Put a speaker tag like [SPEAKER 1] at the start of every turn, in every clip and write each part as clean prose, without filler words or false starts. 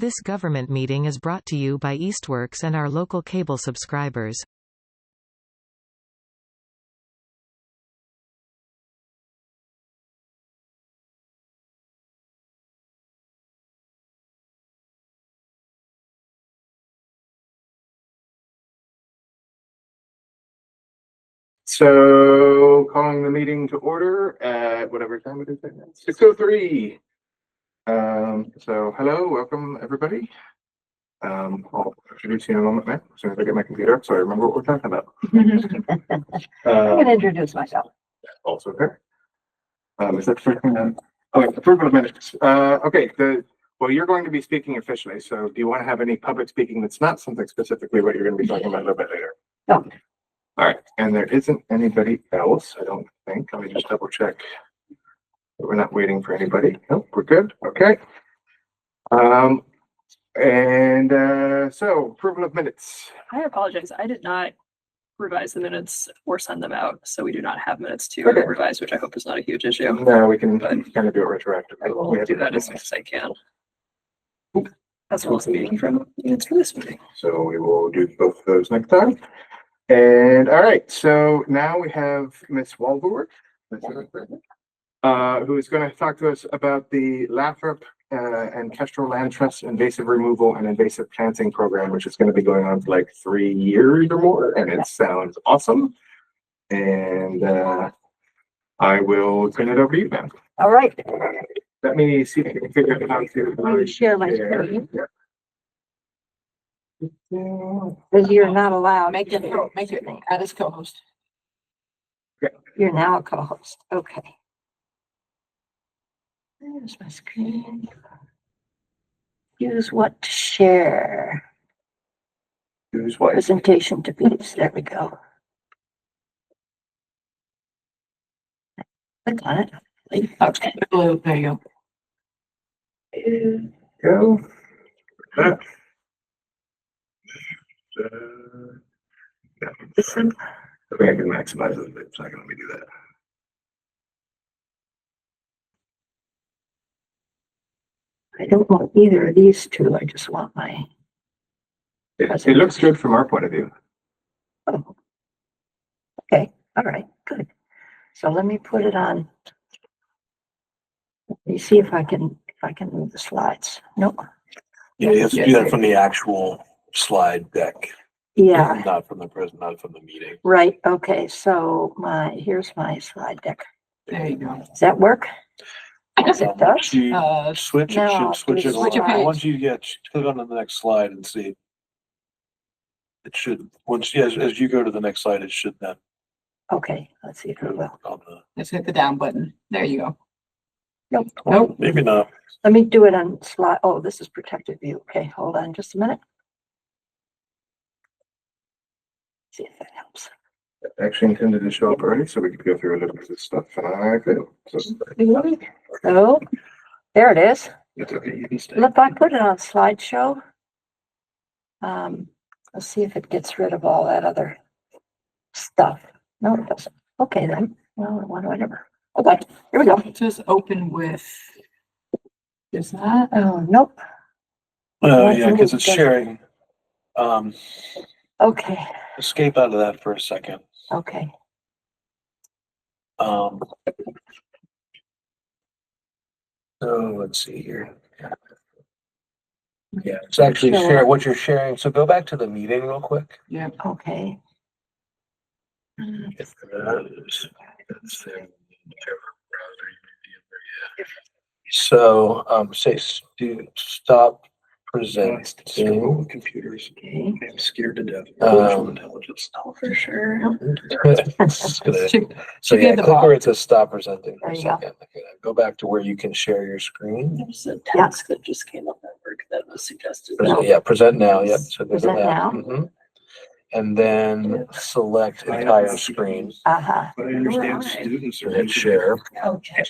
[SPEAKER 1] This government meeting is brought to you by Eastworks and our local cable subscribers.
[SPEAKER 2] So, calling the meeting to order at whatever time it is right now, 6:03. So hello, welcome everybody. I'll introduce you in a moment, man, as soon as I get my computer up so I remember what we're talking about.
[SPEAKER 3] I'm going to introduce myself.
[SPEAKER 2] Also fair. Is that fair? Okay, approval of minutes. Okay, well, you're going to be speaking officially, so do you want to have any public speaking that's not something specifically what you're going to be talking about a little bit later?
[SPEAKER 3] No.
[SPEAKER 2] All right, and there isn't anybody else, I don't think. Let me just double check. We're not waiting for anybody. Nope, we're good. Okay. So approval of minutes.
[SPEAKER 4] I apologize. I did not revise the minutes or send them out, so we do not have minutes to
[SPEAKER 2] Okay.
[SPEAKER 4] revise, which I hope is not a huge issue.
[SPEAKER 2] No, we can kind of do it retroactively.
[SPEAKER 4] I will do that as soon as I can. As well as the meeting from minutes for this meeting.
[SPEAKER 2] So we will do both of those next time. And all right, so now we have Miss Walborg, who is going to talk to us about the Lathrop and Kestrel Land Trust invasive removal and invasive planting program, which is going to be going on for like 3 years or more, and it sounds awesome. And I will turn it over to you, ma'am.
[SPEAKER 3] All right.
[SPEAKER 2] Let me see if I can figure out how to.
[SPEAKER 3] Let me share my screen.
[SPEAKER 2] Yeah.
[SPEAKER 3] Because you're not allowed. Make it
[SPEAKER 5] add as co-host.
[SPEAKER 3] You're now a co-host. Okay. There's my screen. Use what to share.
[SPEAKER 2] Use what?
[SPEAKER 3] Presentation to piece. There we go. Click on it.
[SPEAKER 5] Okay, blue, there you
[SPEAKER 2] Go. Yeah.
[SPEAKER 3] Listen.
[SPEAKER 2] I think I can maximize it, but it's not going to let me do that.
[SPEAKER 3] I don't want either of these two. I just want my.
[SPEAKER 2] It looks good from our point of view.
[SPEAKER 3] Oh. Okay. All right. Good. So let me put it on. Let me see if I can move the slides. Nope.
[SPEAKER 6] Yeah, you have to do that from the actual slide deck.
[SPEAKER 3] Yeah.
[SPEAKER 6] Not from the not from the meeting.
[SPEAKER 3] Right. Okay. So here's my slide deck.
[SPEAKER 5] There you go.
[SPEAKER 3] Does that work? Yes, it
[SPEAKER 6] Once
[SPEAKER 3] does.
[SPEAKER 6] you
[SPEAKER 5] Uh,
[SPEAKER 6] switch, it
[SPEAKER 3] no,
[SPEAKER 6] should switch it
[SPEAKER 5] switch a
[SPEAKER 6] around.
[SPEAKER 5] page.
[SPEAKER 6] Once you click on the next slide and see. It should, as you go to the next slide, it should then
[SPEAKER 3] Okay. Let's see if it will.
[SPEAKER 6] on the,
[SPEAKER 5] Just hit the down button. There you go.
[SPEAKER 3] Nope.
[SPEAKER 5] Nope.
[SPEAKER 6] maybe not.
[SPEAKER 3] Let me do it on slide. Oh, this is protected view. Okay. Hold on just a minute. See if that helps.
[SPEAKER 2] Actually intended to show up early so we could go through a little bit of this stuff. And I failed. So
[SPEAKER 3] So there it is.
[SPEAKER 2] it's okay. You can stay.
[SPEAKER 3] If I put it on slideshow, let's see if it gets rid of all that other stuff. No, it doesn't. Okay, then. Well, whatever. Okay, here we go.
[SPEAKER 5] Just open with. Is that?
[SPEAKER 3] Oh, nope.
[SPEAKER 6] Yeah, because it's sharing.
[SPEAKER 3] Okay,
[SPEAKER 6] Escape out of that for a second.
[SPEAKER 3] okay.
[SPEAKER 6] So let's see here. Yeah, it's actually
[SPEAKER 3] Sure.
[SPEAKER 6] share what you're sharing. So go back to the meeting real quick.
[SPEAKER 5] Yeah.
[SPEAKER 3] Okay.
[SPEAKER 6] So say stop presenting.
[SPEAKER 2] Computers.
[SPEAKER 3] Okay.
[SPEAKER 2] I'm scared to death.
[SPEAKER 6] Intelligence.
[SPEAKER 4] Oh, for sure.
[SPEAKER 6] So yeah, click where it says stop presenting for
[SPEAKER 3] There
[SPEAKER 6] a
[SPEAKER 3] you go.
[SPEAKER 6] second. Okay, go back to where you can share your screen.
[SPEAKER 4] There's a task that just came up at work that was suggested.
[SPEAKER 6] Yeah, present now. Yep. So go to
[SPEAKER 3] Present
[SPEAKER 6] that.
[SPEAKER 3] now.
[SPEAKER 6] Mhm. And then select entire screen
[SPEAKER 3] Uh-huh.
[SPEAKER 2] But I understand students
[SPEAKER 6] and then share.
[SPEAKER 4] Okay.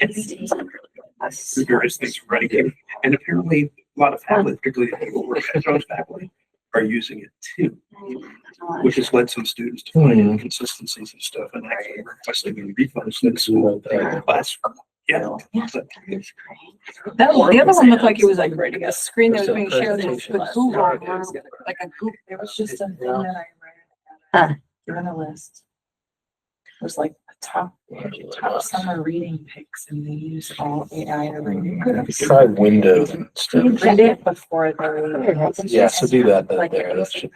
[SPEAKER 7] Various things from running game. And apparently a lot of faculty, particularly people who are adjunct faculty, are using it too, which has led some students to find inconsistencies and stuff and actually requesting refunds. That's class. Yeah.
[SPEAKER 4] The other one looked like it was like writing a screen that was being shared with Google, like a Google.
[SPEAKER 5] There was just something that I
[SPEAKER 3] Huh.
[SPEAKER 5] read. Given a list. It was like top summer reading picks and they use all AI to read.
[SPEAKER 6] Try Windows instead.
[SPEAKER 5] You read it before the.
[SPEAKER 6] Yeah, so do that then
[SPEAKER 5] Like,
[SPEAKER 6] there. That should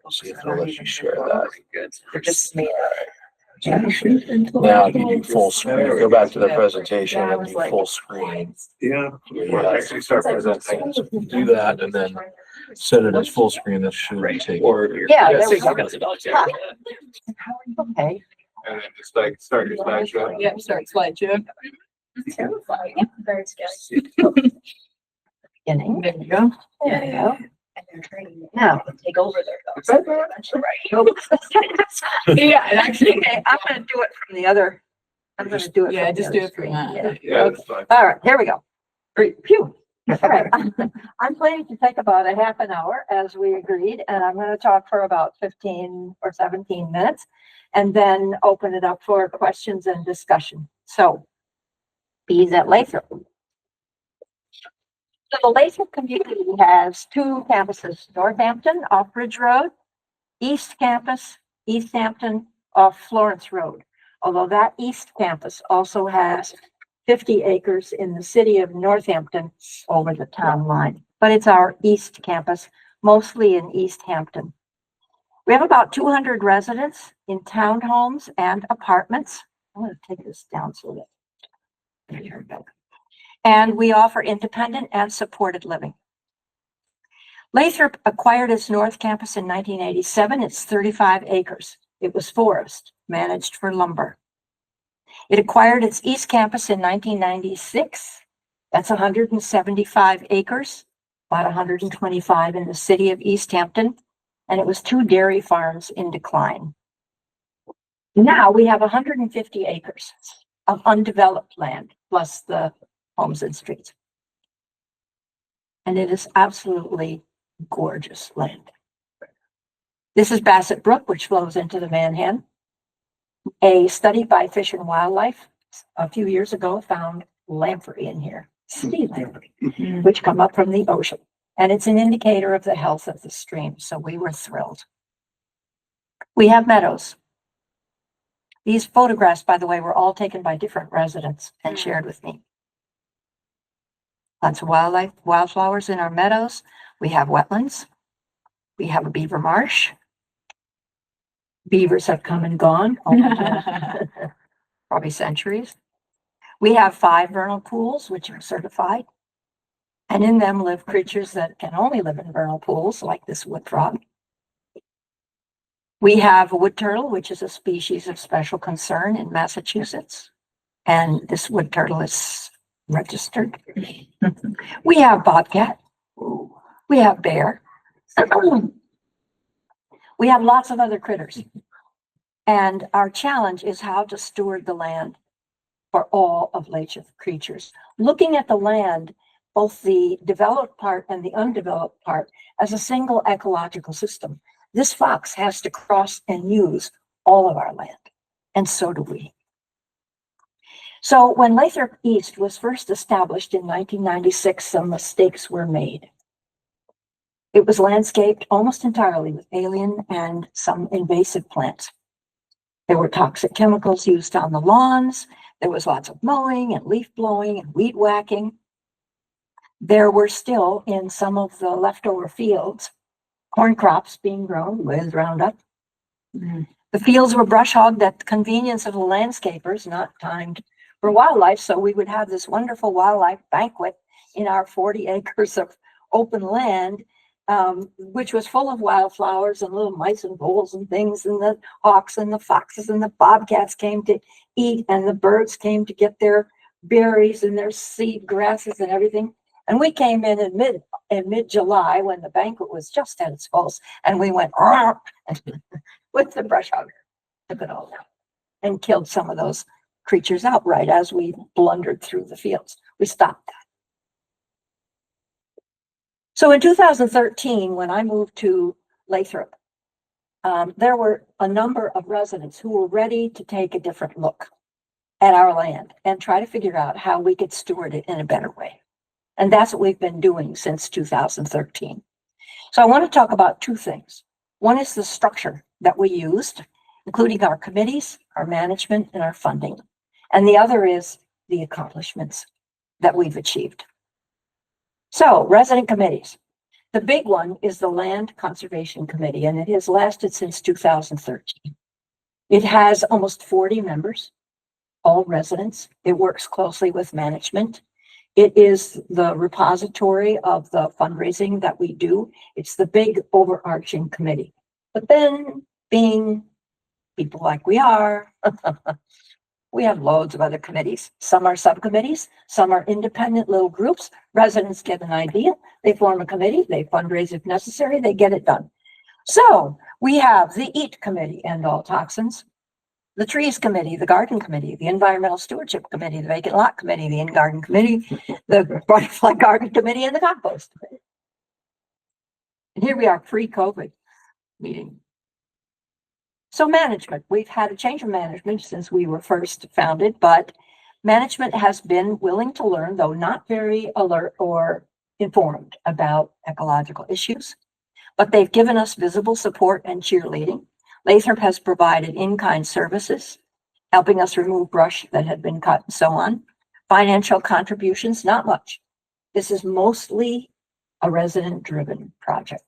[SPEAKER 6] see if it'll let you share that.
[SPEAKER 4] Good.
[SPEAKER 5] They're just made.
[SPEAKER 6] Now if you do full screen, go back to the presentation and do full screen.
[SPEAKER 7] Yeah.
[SPEAKER 2] Or actually start presenting.
[SPEAKER 6] Do that and then set it as full screen. That should take.
[SPEAKER 7] Or.
[SPEAKER 3] Yeah,
[SPEAKER 4] Yeah,
[SPEAKER 3] there
[SPEAKER 4] so
[SPEAKER 3] we
[SPEAKER 4] you
[SPEAKER 3] go.
[SPEAKER 4] got the dogs, yeah.
[SPEAKER 3] Huh. Okay,
[SPEAKER 2] And then just like start your slideshow.
[SPEAKER 4] Yeah, start slideshow.
[SPEAKER 5] Terrifying. Very scary.
[SPEAKER 3] beginning.
[SPEAKER 4] There you go.
[SPEAKER 3] There you go.
[SPEAKER 5] And they're training.
[SPEAKER 3] Now.
[SPEAKER 5] Take over their
[SPEAKER 2] Is that
[SPEAKER 4] Yeah, and actually,
[SPEAKER 3] Okay, I'm gonna do it from the other. I'm gonna do it.
[SPEAKER 4] yeah,
[SPEAKER 3] from the
[SPEAKER 4] just
[SPEAKER 3] other
[SPEAKER 4] do it from
[SPEAKER 3] screen.
[SPEAKER 4] that.
[SPEAKER 2] Yeah, that's fine.
[SPEAKER 3] All right, here we go. Phew. All right. I'm planning to take about a half an hour as we agreed, and I'm gonna talk for about 15 or 17 minutes and then open it up for questions and discussion. So bees at Lathrop. So the Lathrop community has two campuses, Northampton off Bridge Road, East Campus, Easthampton off Florence Road. Although that East Campus also has 50 acres in the city of Northampton over the town line, but it's our East Campus, mostly in Easthampton. We have about 200 residents in townhomes and apartments. I'm going to take this down so that. There we go. And we offer independent and supported living. Lathrop acquired its North Campus in 1987. It's 35 acres. It was forest, managed for lumber. It acquired its East Campus in 1996. That's 175 acres, about 125 in the city of Easthampton, and it was 2 dairy farms in decline. Now we have 150 acres of undeveloped land, plus the homes and streets. And it is absolutely gorgeous land. This is Bassett Brook, which flows into the Manhan. A study by Fish and Wildlife a few years ago found lamprey in here, sea lamprey, which come up from the ocean. And it's an indicator of the health of the stream. So we were thrilled. We have meadows. These photographs, by the way, were all taken by different residents and shared with me. Lots of wildlife, wildflowers in our meadows. We have wetlands. We have a beaver marsh. Beavers have come and gone, probably centuries. We have 5 vernal pools, which are certified. And in them live creatures that can only live in vernal pools, like this wood frog. We have a wood turtle, which is a species of special concern in Massachusetts. And this wood turtle is registered. We have bobcat. We have bear. We have lots of other critters. And our challenge is how to steward the land for all of Lathrop creatures. Looking at the land, both the developed part and the undeveloped part, as a single ecological system. This fox has to cross and use all of our land, and so do we. So when Lathrop East was first established in 1996, some mistakes were made. It was landscaped almost entirely with alien and some invasive plants. There were toxic chemicals used on the lawns. There was lots of mowing and leaf blowing and weed whacking. There were still, in some of the leftover fields, corn crops being grown with Roundup. The fields were brush hogged at the convenience of the landscapers, not timed for wildlife. So we would have this wonderful wildlife banquet in our 40 acres of open land, which was full of wildflowers and little mice and voles and things, and the hawks and the foxes and the bobcats came to eat, and the birds came to get their berries and their seed grasses and everything. And we came in mid-July when the banquet was just at its fullest, and we went with the brush hogger, took it all down, and killed some of those creatures outright as we blundered through the fields. We stopped that. So in 2013, when I moved to Lathrop, there were a number of residents who were ready to take a different look. at our land and try to figure out how we could steward it in a better way. And that's what we've been doing since 2013. So I want to talk about two things. One is the structure that we used, including our committees, our management, and our funding. And the other is the accomplishments that we've achieved. So, resident committees. The big one is the Land Conservation Committee, and it has lasted since 2013. It has almost 40 members, all residents. It works closely with management. It is the repository of the fundraising that we do. It's the big overarching committee. But then, being people like we are, we have loads of other committees. Some are subcommittees, some are independent little groups. Residents get an idea, they form a committee, they fundraise if necessary, they get it done. So we have the EAT Committee, End All Toxins, the Trees Committee, the Garden Committee, the Environmental Stewardship Committee, the Vacant Lot Committee, the In-Garden Committee, the Butterfly Garden Committee, and the Compost Committee. And here we are pre-COVID meeting. So management, we've had a change of management since we were first founded, but management has been willing to learn, though not very alert or informed about ecological issues, but they've given us visible support and cheerleading. Lathrop has provided in-kind services, helping us remove brush that had been cut and so on. Financial contributions, not much. This is mostly a resident-driven project.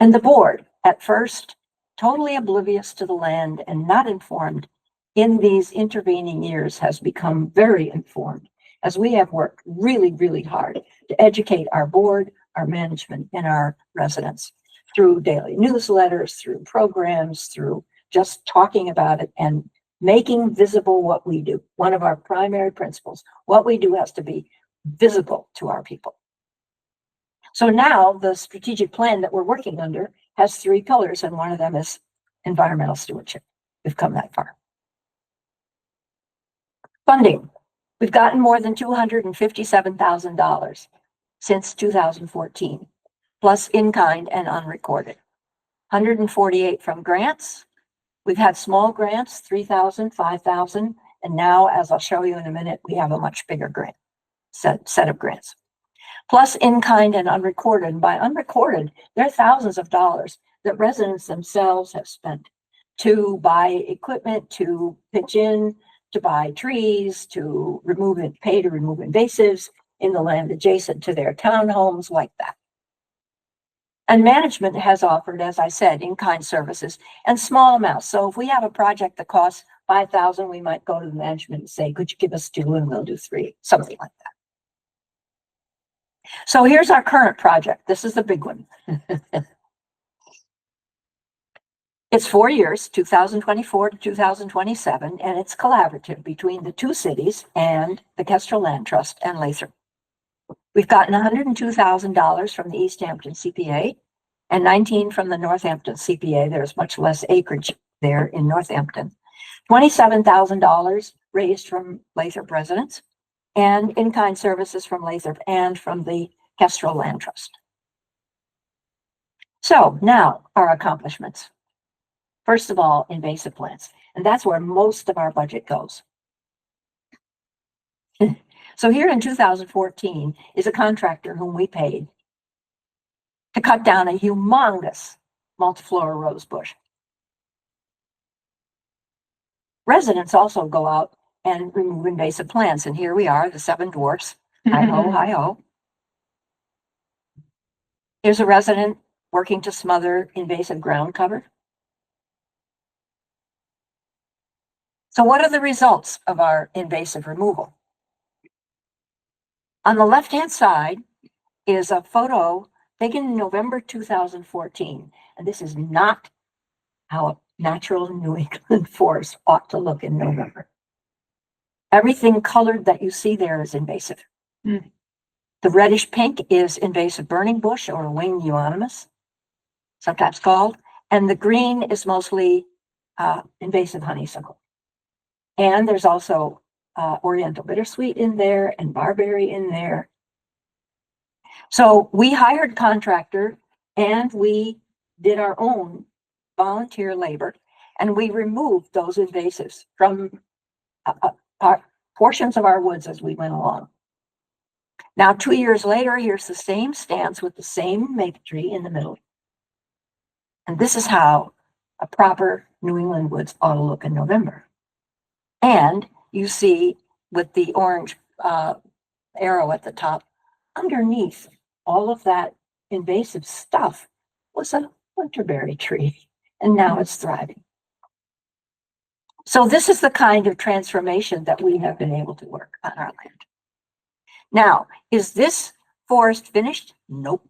[SPEAKER 3] And the board, at first, totally oblivious to the land and not informed, in these intervening years has become very informed, as we have worked really, really hard to educate our board, our management, and our residents through daily newsletters, through programs, through just talking about it and making visible what we do. One of our primary principles, what we do has to be visible to our people. So now the strategic plan that we're working under has 3 pillars, and one of them is environmental stewardship. We've come that far. Funding. We've gotten more than $257,000 since 2014, plus in-kind and unrecorded. 148 from grants. We've had small grants, 3,000, 5,000, and now, as I'll show you in a minute, we have a much bigger grant set of grants. Plus in-kind and unrecorded. And by unrecorded, there are thousands of dollars that residents themselves have spent to buy equipment, to pitch in, to buy trees, to pay to remove invasives in the land adjacent to their townhomes, like that. And management has offered, as I said, in-kind services and small amounts. So if we have a project that costs $5,000, we might go to the management and say, could you give us 2 and we'll do 3, something like that. So here's our current project. This is the big one. It's 4 years, 2024 to 2027, and it's collaborative between the 2 cities and the Kestrel Land Trust and Lathrop. We've gotten $102,000 from the Easthampton CPA and 19 from the Northampton CPA. There's much less acreage there in Northampton. $27,000 raised from Lathrop residents, and in-kind services from Lathrop and from the Kestrel Land Trust. So now our accomplishments. First of all, invasive plants, and that's where most of our budget goes. So here in 2014 is a contractor whom we paid to cut down a humongous multiflora rose bush. Residents also go out and remove invasive plants. And here we are, the 7 dwarfs. Hi-ho, hi-ho. Here's a resident working to smother invasive ground cover. So what are the results of our invasive removal? On the left-hand side is a photo taken in November 2014. And this is not how a natural New England forest ought to look in November. Everything colored that you see there is invasive. The reddish pink is invasive burning bush or winged euonymus, sometimes called. And the green is mostly invasive honeysuckle. And there's also oriental bittersweet in there and barberry in there. So we hired contractor and we did our own volunteer labor, and we removed those invasives from portions of our woods as we went along. Now, 2 years later, here's the same stance with the same maple tree in the middle. And this is how a proper New England woods ought to look in November. And you see with the orange arrow at the top, underneath all of that invasive stuff was a winterberry tree, and now it's thriving. So this is the kind of transformation that we have been able to work on our land. Now, is this forest finished? Nope,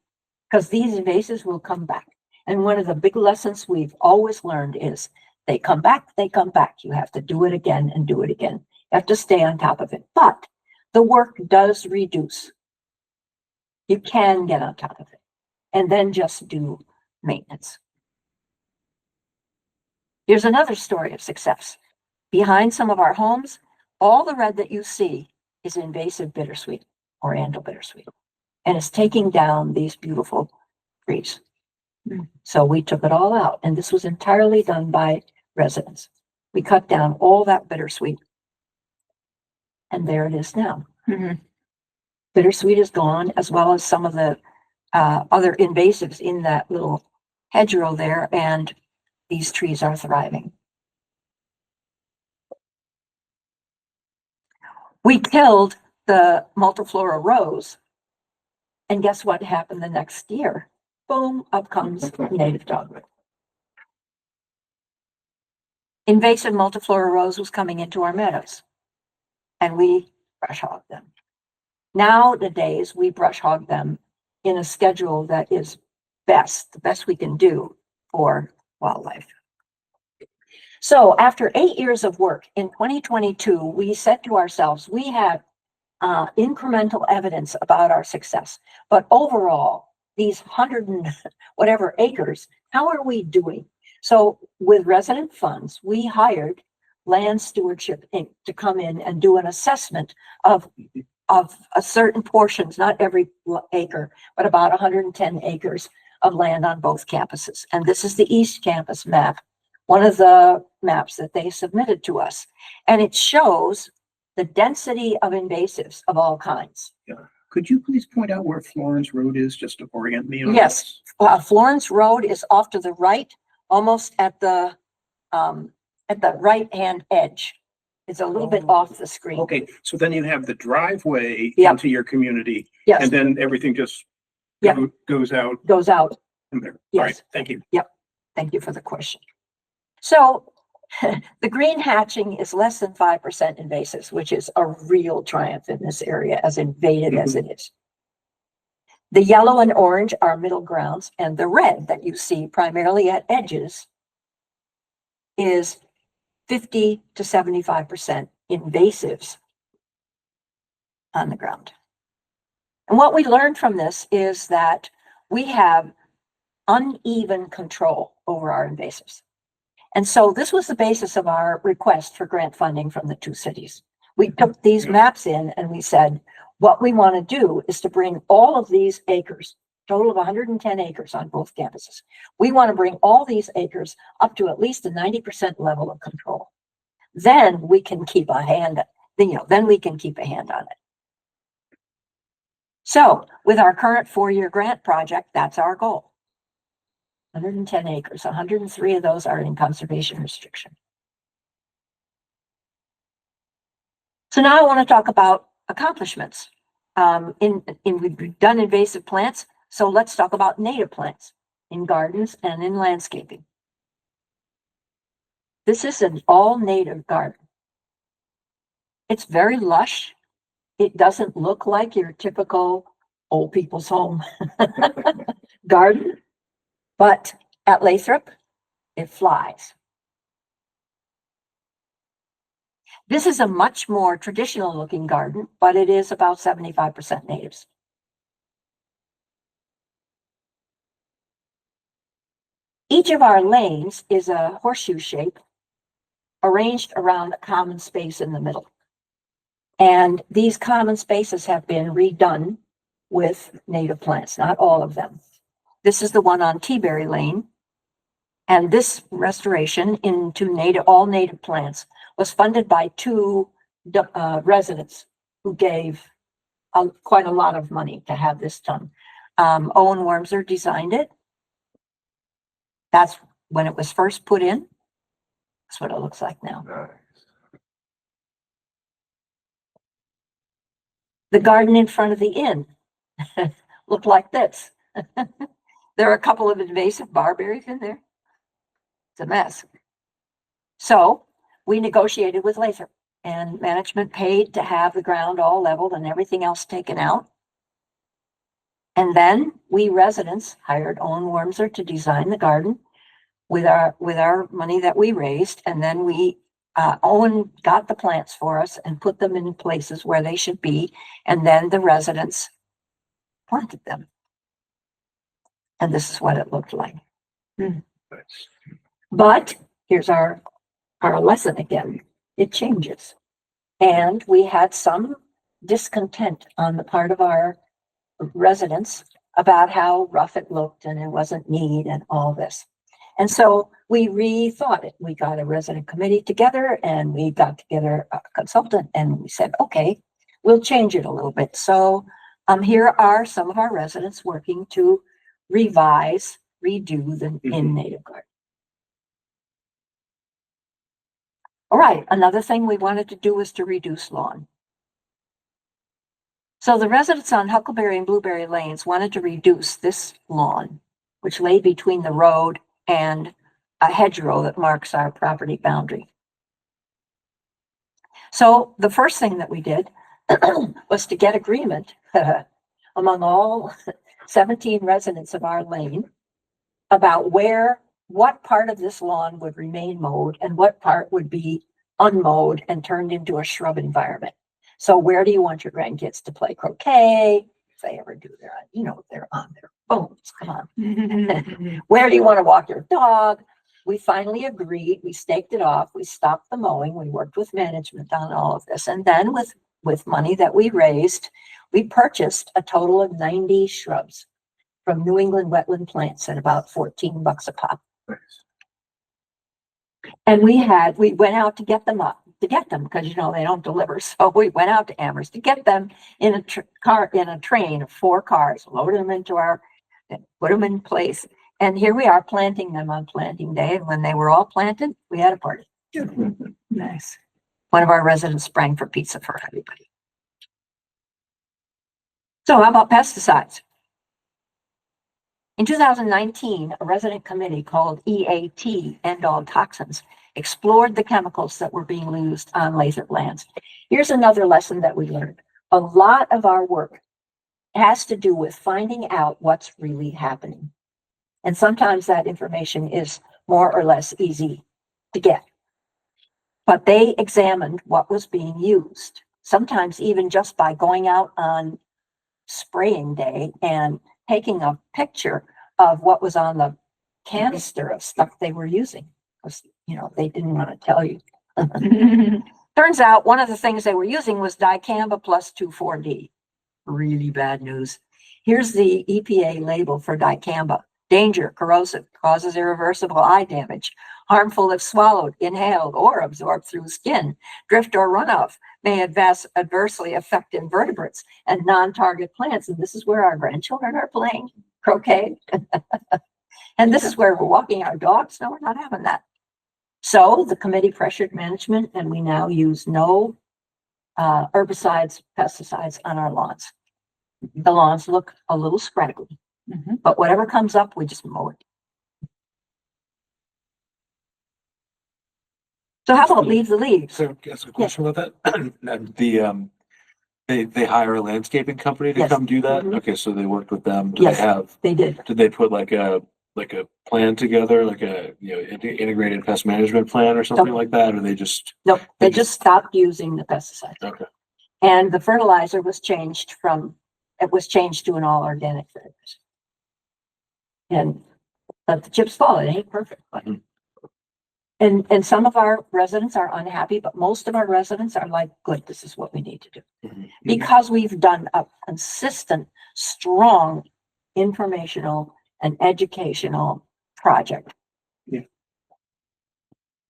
[SPEAKER 3] because these invasives will come back. And one of the big lessons we've always learned is they come back, they come back. You have to do it again and do it again. You have to stay on top of it. But the work does reduce. You can get on top of it and then just do maintenance. Here's another story of success. Behind some of our homes, all the red that you see is invasive bittersweet or Andal bittersweet, and it's taking down these beautiful trees. So we took it all out, and this was entirely done by residents. We cut down all that bittersweet, and there it is now. Bittersweet is gone, as well as some of the other invasives in that little hedgerow there, and these trees are thriving. We killed the multiflora rose, and guess what happened the next year? Boom, up comes native dogwood. Invasive multiflora rose was coming into our meadows, and we brush hogged them. Nowadays, we brush hog them in a schedule that is the best we can do for wildlife. So after 8 years of work in 2022, we said to ourselves, we have incremental evidence about our success, but overall, these 100 and whatever acres, how are we doing? So with resident funds, we hired Land Stewardship Inc. to come in and do an assessment of a certain portions, not every acre, but about 110 acres of land on both campuses. And this is the East Campus map, one of the maps that they submitted to us. And it shows the density of invasives of all kinds.
[SPEAKER 7] Could you please point out where Florence Road is, just to orient me on
[SPEAKER 3] Yes, Florence Road is off to the right, almost at the right-hand edge. It's a little bit off the screen.
[SPEAKER 7] Okay, so then you have the driveway
[SPEAKER 3] Yep.
[SPEAKER 7] into your community,
[SPEAKER 3] Yes,
[SPEAKER 7] and then everything just
[SPEAKER 3] Yep.
[SPEAKER 7] goes out
[SPEAKER 3] goes out.
[SPEAKER 7] from there. All
[SPEAKER 3] Yes.
[SPEAKER 7] right, thank you.
[SPEAKER 3] Thank you for the question. So the green hatching is less than 5% invasives, which is a real triumph in this area, as invaded as it is. The yellow and orange are middle grounds, and the red that you see primarily at edges is 50 to 75% invasives on the ground. And what we learned from this is that we have uneven control over our invasives. And so this was the basis of our request for grant funding from the two cities. We took these maps in and we said, what we want to do is to bring all of these acres, total of 110 acres on both campuses. We want to bring all these acres up to at least a 90% level of control. Then we can keep a hand, then we can keep a hand on it. So with our current 4-year grant project, that's our goal. 110 acres, 103 of those are in conservation restriction. So now I want to talk about accomplishments. We've done invasive plants, so let's talk about native plants in gardens and in landscaping. This is an all-native garden. It's very lush. It doesn't look like your typical old people's home garden. But at Lathrop, it flies. This is a much more traditional looking garden, but it is about 75% natives. Each of our lanes is a horseshoe shape arranged around a common space in the middle. And these common spaces have been redone with native plants, not all of them. This is the one on Teaberry Lane. And this restoration into all native plants was funded by two residents who gave quite a lot of money to have this done. Owen Wormser designed it. That's when it was first put in. That's what it looks like now.
[SPEAKER 2] Nice.
[SPEAKER 3] The garden in front of the inn looked like this. There are a couple of invasive barberries in there. It's a mess. So we negotiated with Lathrop, and management paid to have the ground all leveled and everything else taken out. And then we residents hired Owen Wormser to design the garden with our money that we raised. And then Owen got the plants for us and put them in places where they should be. And then the residents planted them. And this is what it looked like. But here's our lesson again. It changes. And we had some discontent on the part of our residents about how rough it looked and it wasn't neat and all this. And so we rethought it. We got a resident committee together and we got together a consultant and we said, okay, we'll change it a little bit. So here are some of our residents working to revise, redo the in native garden. All right, another thing we wanted to do was to reduce lawn. So the residents on Huckleberry and Blueberry Lanes wanted to reduce this lawn, which lay between the road and a hedgerow that marks our property boundary. So the first thing that we did was to get agreement among all 17 residents of our lane about what part of this lawn would remain mowed and what part would be unmowed and turned into a shrub environment. So where do you want your grandkids to play croquet? If they ever do they're on their phones, come on. Where do you want to walk your dog? We finally agreed, we staked it off, we stopped the mowing, we worked with management on all of this. And then with money that we raised, we purchased a total of 90 shrubs from New England Wetland Plants at about $14 a pop.
[SPEAKER 2] Nice.
[SPEAKER 3] And we went out to get them because they don't deliver. So we went out to Amherst to get them in a train of 4 cars, loaded them into put them in place. And here we are planting them on planting day. And when they were all planted, we had a party.
[SPEAKER 5] Nice.
[SPEAKER 3] One of our residents sprang for pizza for everybody. So how about pesticides? In 2019, a resident committee called EAT, End All Toxins, explored the chemicals that were being used on Lathrop lands. Here's another lesson that we learned. A lot of our work has to do with finding out what's really happening. And sometimes that information is more or less easy to get. But they examined what was being used, sometimes even just by going out on spraying day and taking a picture of what was on the canister of stuff they were using. Because, they didn't want to tell you. Turns out one of the things they were using was dicamba plus 2,4-D. Really bad news. Here's the EPA label for dicamba. Danger, corrosive, causes irreversible eye damage, harmful if swallowed, inhaled, or absorbed through skin. Drift or runoff may adversely affect invertebrates and non-target plants. And this is where our grandchildren are playing croquet. And this is where we're walking our dogs. No, we're not having that. So the committee pressured management, and we now use no herbicides, pesticides on our lawns. The lawns look a little scraggly, but whatever comes up, we just mow it. So how about leave the leaves?
[SPEAKER 6] So, ask a question about that. They hire a landscaping company to
[SPEAKER 3] Yes.
[SPEAKER 6] come do that?
[SPEAKER 3] Mhm.
[SPEAKER 6] Okay, so they worked with them.
[SPEAKER 3] Yes. They did.
[SPEAKER 6] Did they put like a plan together, like a, integrated pest management plan or something like that? Or they just,
[SPEAKER 3] Nope, they just stopped using the pesticides.
[SPEAKER 6] okay.
[SPEAKER 3] And the fertilizer was changed to an all organic fertilizer. And let the chips fall, it ain't perfect. But and some of our residents are unhappy, but most of our residents are like, good, this is what we need to do. Because we've done a consistent, strong informational and educational project.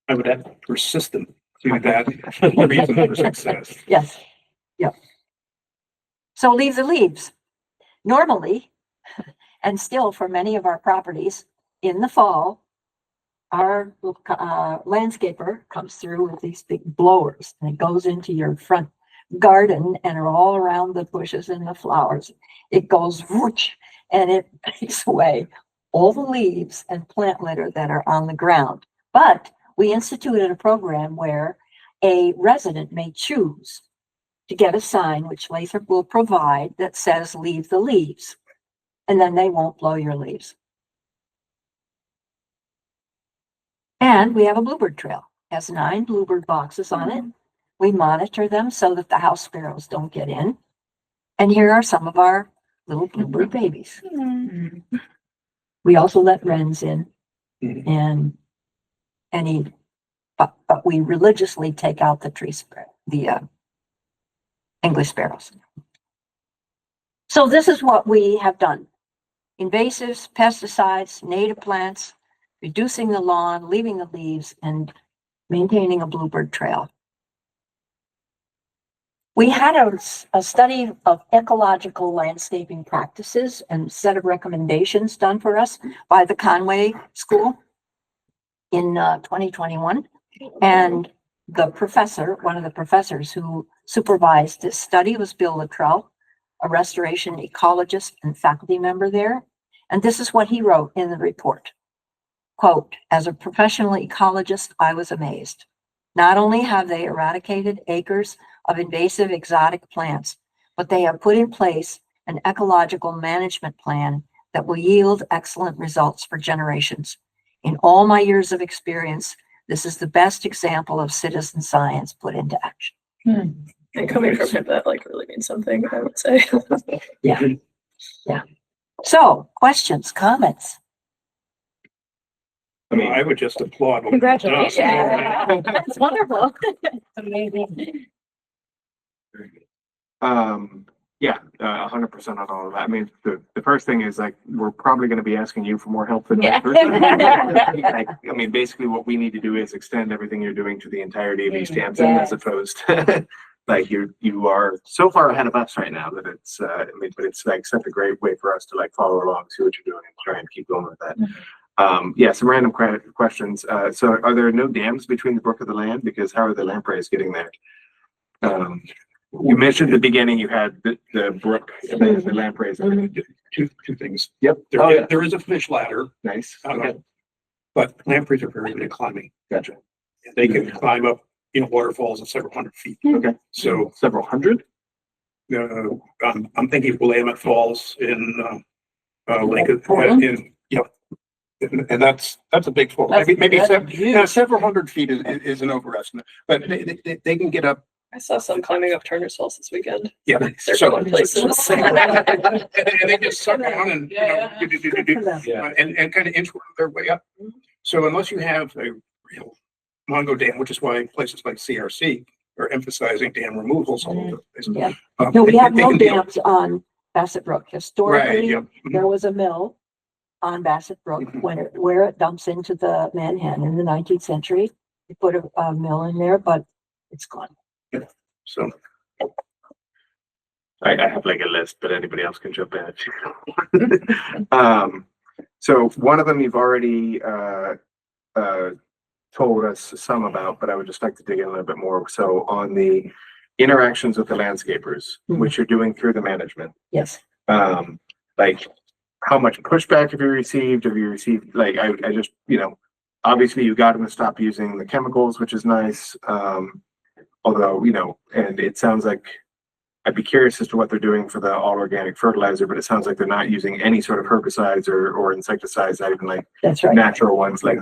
[SPEAKER 7] I would add persistent to that reason for success.
[SPEAKER 3] Yes, yep. So leave the leaves. Normally, and still for many of our properties, in the fall, our landscaper comes through with these big blowers and it goes into your front garden and are all around the bushes and the flowers. It goes whoosh and it takes away all the leaves and plant litter that are on the ground. But we instituted a program where a resident may choose to get a sign, which Lathrop will provide, that says leave the leaves. And then they won't blow your leaves. And we have a bluebird trail. It has 9 bluebird boxes on it. We monitor them so that the house sparrows don't get in. And here are some of our little bluebird babies. We also let wrens in and any, but we religiously take out the tree sparrow, the English sparrows. So this is what we have done. Invasives, pesticides, native plants, reducing the lawn, leaving the leaves, and maintaining a bluebird trail. We had a study of ecological landscaping practices and set of recommendations done for us by the Conway School in 2021. And the professor, one of the professors who supervised this study was Bill Luttrell, a restoration ecologist and faculty member there. And this is what he wrote in the report. Quote, as a professional ecologist, I was amazed. Not only have they eradicated acres of invasive exotic plants, but they have put in place an ecological management plan that will yield excellent results for generations. In all my years of experience, this is the best example of citizen science put into action.
[SPEAKER 4] And coming from him, that like really means something, I would say.
[SPEAKER 3] Yeah. Yeah. So, questions, comments?
[SPEAKER 7] I mean, I would just applaud. what
[SPEAKER 4] Congratulations.
[SPEAKER 7] you've done.
[SPEAKER 4] That's wonderful.
[SPEAKER 3] Amazing.
[SPEAKER 2] Yeah, 100% on all of that. I mean, the first thing is like, we're probably going to be asking you for more help than that person. Like, I mean, basically what we need to do is extend everything you're doing to the entirety of Easthampton as opposed to like you are so far ahead of us right now that it's, I mean, but it's like such a great way for us to like follow along, see what you're doing and try and keep going with that. Yeah, some random questions. So are there no dams between the brook and the land? Because how are the lampreys getting there? You mentioned at the beginning you had the brook and then the lampreys.
[SPEAKER 7] Two things.
[SPEAKER 2] Yep.
[SPEAKER 7] There is a fish ladder,
[SPEAKER 2] Nice. Okay.
[SPEAKER 7] but lampreys are very good at climbing.
[SPEAKER 2] Gotcha.
[SPEAKER 7] They can climb up, waterfalls of several hundred feet.
[SPEAKER 2] Okay.
[SPEAKER 7] So,
[SPEAKER 2] Several hundred?
[SPEAKER 7] I'm thinking Willamette Falls in, Lake, and that's a big fall. Maybe several hundred feet is an overestimate, but they can get up.
[SPEAKER 4] I saw some climbing up Turner's Falls this weekend.
[SPEAKER 7] Yeah.
[SPEAKER 4] They're going places.
[SPEAKER 7] And they just suck down and, and kind of inch their way up. So unless you have a real Mongo dam, which is why places like CRC are emphasizing dam removals all over the place.
[SPEAKER 3] Yeah. No, we have no dams on Bassett Brook.
[SPEAKER 7] Right,
[SPEAKER 3] Historically,
[SPEAKER 7] yep.
[SPEAKER 3] there was a mill on Bassett Brook where it dumps into the Manhattan in the 19th century. They put a mill in there, but it's gone.
[SPEAKER 7] So
[SPEAKER 2] I have like a list, but anybody else can jump in. So one of them you've already told us some about, but I would just like to dig in a little bit more. So on the interactions with the landscapers, which you're doing through the management,
[SPEAKER 3] Yes.
[SPEAKER 2] like how much pushback have you received? Have you received, like, I just, obviously you got them to stop using the chemicals, which is nice. Although, and it sounds like, I'd be curious as to what they're doing for the all organic fertilizer, but it sounds like they're not using any sort of herbicides or insecticides, not even like
[SPEAKER 3] That's right.
[SPEAKER 2] natural ones like.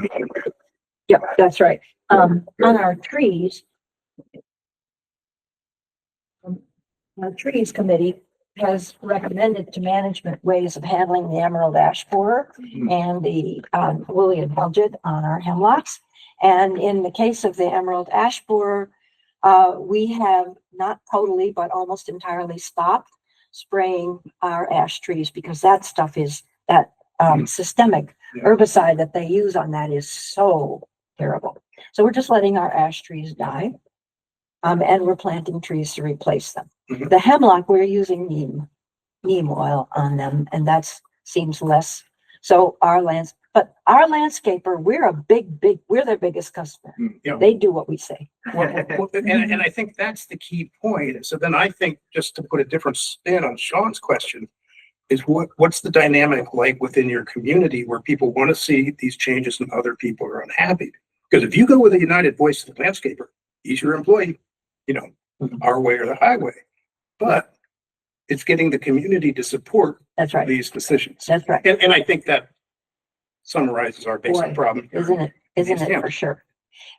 [SPEAKER 3] Yep, that's right. On our trees, our trees committee has recommended to management ways of handling the emerald ash borer and the woolly budget on our hemlocks. And in the case of the emerald ash borer, we have not totally, but almost entirely stopped spraying our ash trees because that stuff is that systemic herbicide that they use on that is so terrible. So we're just letting our ash trees die. And we're planting trees to replace them.
[SPEAKER 7] Mhm.
[SPEAKER 3] The hemlock, we're using neem oil on them, and that's seems less. So but our landscaper, we're their biggest customer.
[SPEAKER 7] You know,
[SPEAKER 3] They do what we say.
[SPEAKER 7] and I think that's the key point. So then I think, just to put a different spin on Sean's question, is what's the dynamic like within your community where people want to see these changes and other people are unhappy? Because if you go with a united voice to the landscaper, he's your employee, you know, our way or the highway. But it's getting the community to support
[SPEAKER 3] That's right.
[SPEAKER 7] these decisions.
[SPEAKER 3] That's right.
[SPEAKER 7] And I think that summarizes our basic
[SPEAKER 3] Boy,
[SPEAKER 7] problem here.
[SPEAKER 3] Isn't it? Isn't it
[SPEAKER 7] Yeah.
[SPEAKER 3] for sure?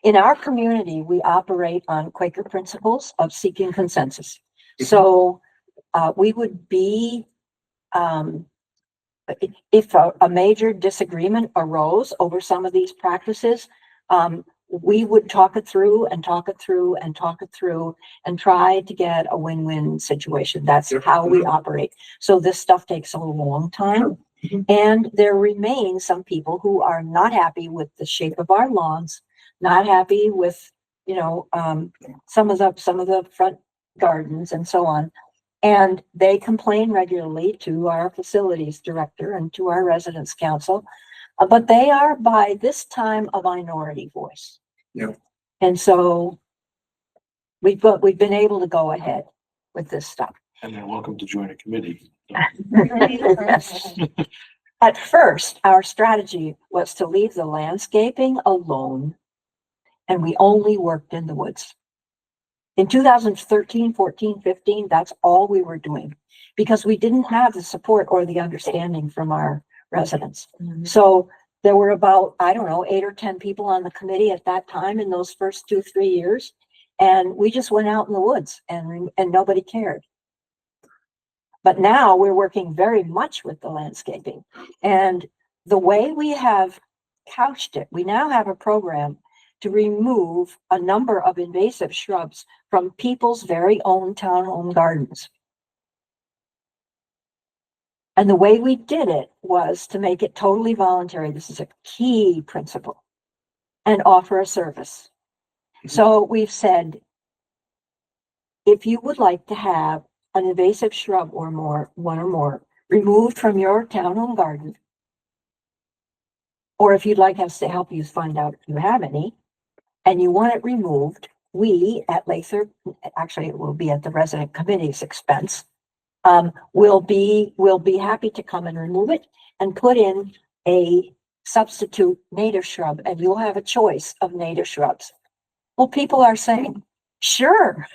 [SPEAKER 3] In our community, we operate on Quaker principles of seeking consensus. So we would be, if a major disagreement arose over some of these practices, we would talk it through and talk it through and talk it through and try to get a win-win situation. That's
[SPEAKER 7] Yep.
[SPEAKER 3] how we operate. So this stuff takes a long time.
[SPEAKER 7] Mhm.
[SPEAKER 3] And there remain some people who are not happy with the shape of our lawns, not happy with, some of the front gardens and so on. And they complain regularly to our facilities director and to our residents council, but they are by this time a minority voice.
[SPEAKER 7] Yeah.
[SPEAKER 3] And so we've been able to go ahead with this stuff.
[SPEAKER 6] And they're welcome to join a committee.
[SPEAKER 3] At first, our strategy was to leave the landscaping alone, and we only worked in the woods. In 2013, 14, 15, that's all we were doing because we didn't have the support or the understanding from our residents. So there were about, 8 or 10 people on the committee at that time in those first 2-3 years. And we just went out in the woods and nobody cared. But now we're working very much with the landscaping. And the way we have couched it, we now have a program to remove a number of invasive shrubs from people's very own townhome gardens. And the way we did it was to make it totally voluntary. This is a key principle, and offer a service. So we've said, if you would like to have an invasive shrub or more, one or more, removed from your townhome garden, or if you'd like us to help you find out if you have any, and you want it removed, we at Lathrop, actually it will be at the resident committee's expense, we'll be happy to come and remove it and put in a substitute native shrub, and you'll have a choice of native shrubs. Well, people are saying, sure,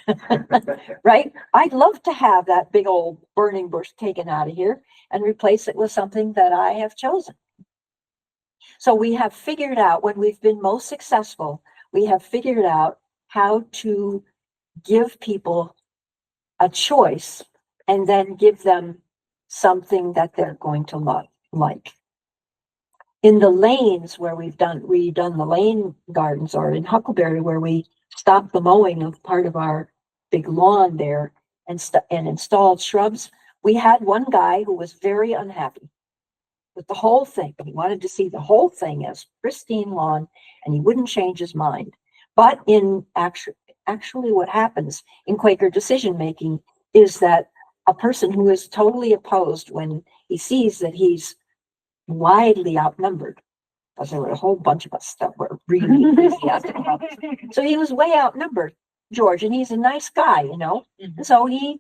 [SPEAKER 3] right? I'd love to have that big old burning bush taken out of here and replace it with something that I have chosen. So we have figured out, when we've been most successful, we have figured out how to give people a choice and then give them something that they're going to like. In the lanes where we've done the lane gardens, or in Huckleberry where we stopped the mowing of part of our big lawn there and installed shrubs, we had one guy who was very unhappy with the whole thing. He wanted to see the whole thing as pristine lawn, and he wouldn't change his mind. But in actually what happens in Quaker decision making is that a person who is totally opposed, when he sees that he's widely outnumbered, because there were a whole bunch of us that were really enthusiastic about it. So he was way outnumbered, George, and he's a nice guy, And so he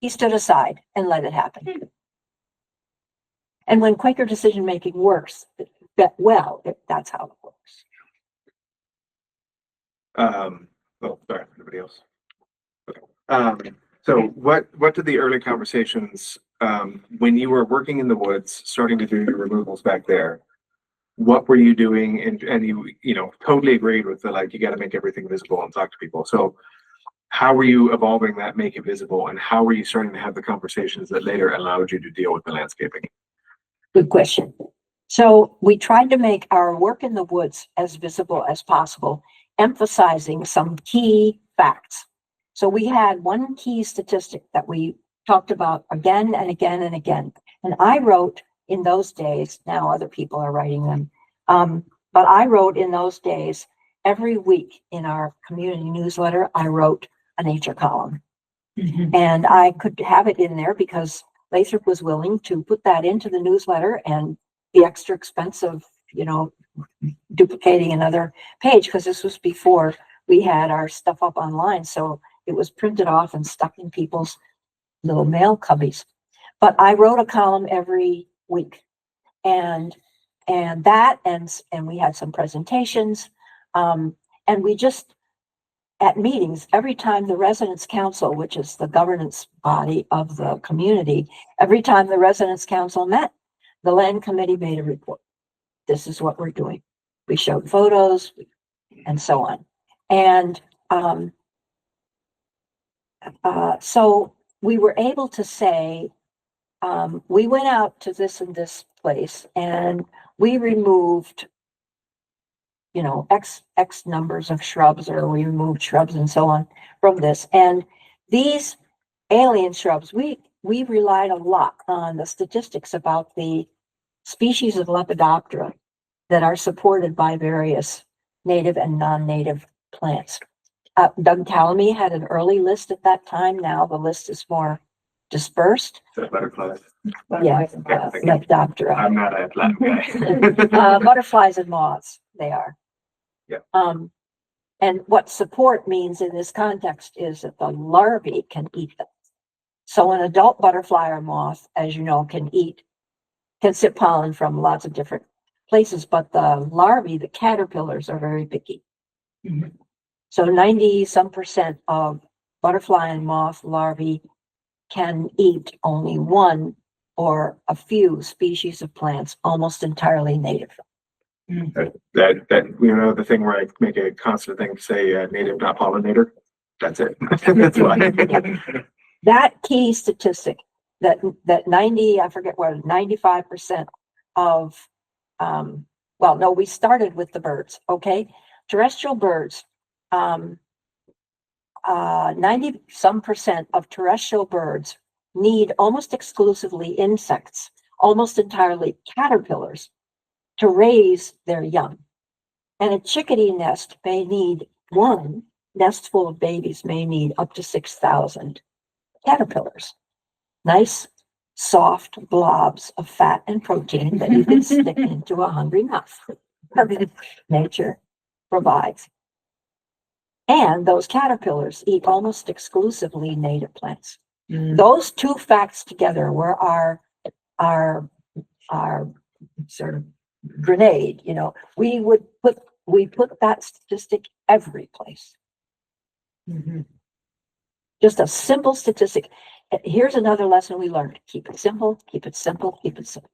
[SPEAKER 3] stood aside and let it happen. And when Quaker decision making works that's how it works.
[SPEAKER 2] Sorry, anybody else? Okay. So what did the early conversations, when you were working in the woods, starting to do your removals back there, what were you doing? And you totally agreed with you got to make everything visible and talk to people. So how were you evolving that, make it visible, and how were you starting to have the conversations that later allowed you to deal with the landscaping?
[SPEAKER 3] Good question. So we tried to make our work in the woods as visible as possible, emphasizing some key facts. So we had one key statistic that we talked about again and again and again. And I wrote in those days, now other people are writing them, but I wrote in those days every week in our community newsletter, I wrote a nature column. And I could have it in there because Lathrop was willing to put that into the newsletter, and the extra expense of, duplicating another page, because this was before we had our stuff up online. So it was printed off and stuck in people's little mail cubbies. But I wrote a column every week, and we had some presentations, and we just, at meetings, every time the residents council, which is the governance body of the community, every time the residents council met, the land committee made a report. This is what we're doing. We showed photos and so on. And so we were able to say, we went out to this and this place and we removed, X numbers of shrubs, or we removed shrubs and so on from this. And these alien shrubs, we relied a lot on the statistics about the species of Lepidoptera that are supported by various native and non-native plants. Doug Talamy had an early list at that time. Now the list is more dispersed.
[SPEAKER 2] So butterflies.
[SPEAKER 3] Yeah, Lepidoptera.
[SPEAKER 2] I'm not a Latin guy.
[SPEAKER 3] Butterflies and moths, they are.
[SPEAKER 2] Yeah.
[SPEAKER 3] And what support means in this context is that the larvae can eat them. So an adult butterfly or moth, as you know, can sip pollen from lots of different places, but the larvae, the caterpillars, are very picky. So 90% of butterfly and moth larvae can eat only one or a few species of plants, almost entirely native.
[SPEAKER 2] That the thing where I make a constant thing to say native, not pollinator. That's it. That's why.
[SPEAKER 3] That key statistic that 95% of we started with the birds. Okay, terrestrial birds. 90% of terrestrial birds need almost exclusively insects, almost entirely caterpillars, to raise their young. And a chickadee nest may need, one nest full of babies may need up to 6,000 caterpillars. Nice, soft blobs of fat and protein that you can stick into a hungry mouth. Nature provides. And those caterpillars eat almost exclusively native plants. Those two facts together were our sort of grenade. We put that statistic every place. Just a simple statistic. Here's another lesson we learned: keep it simple, keep it simple, keep it simple.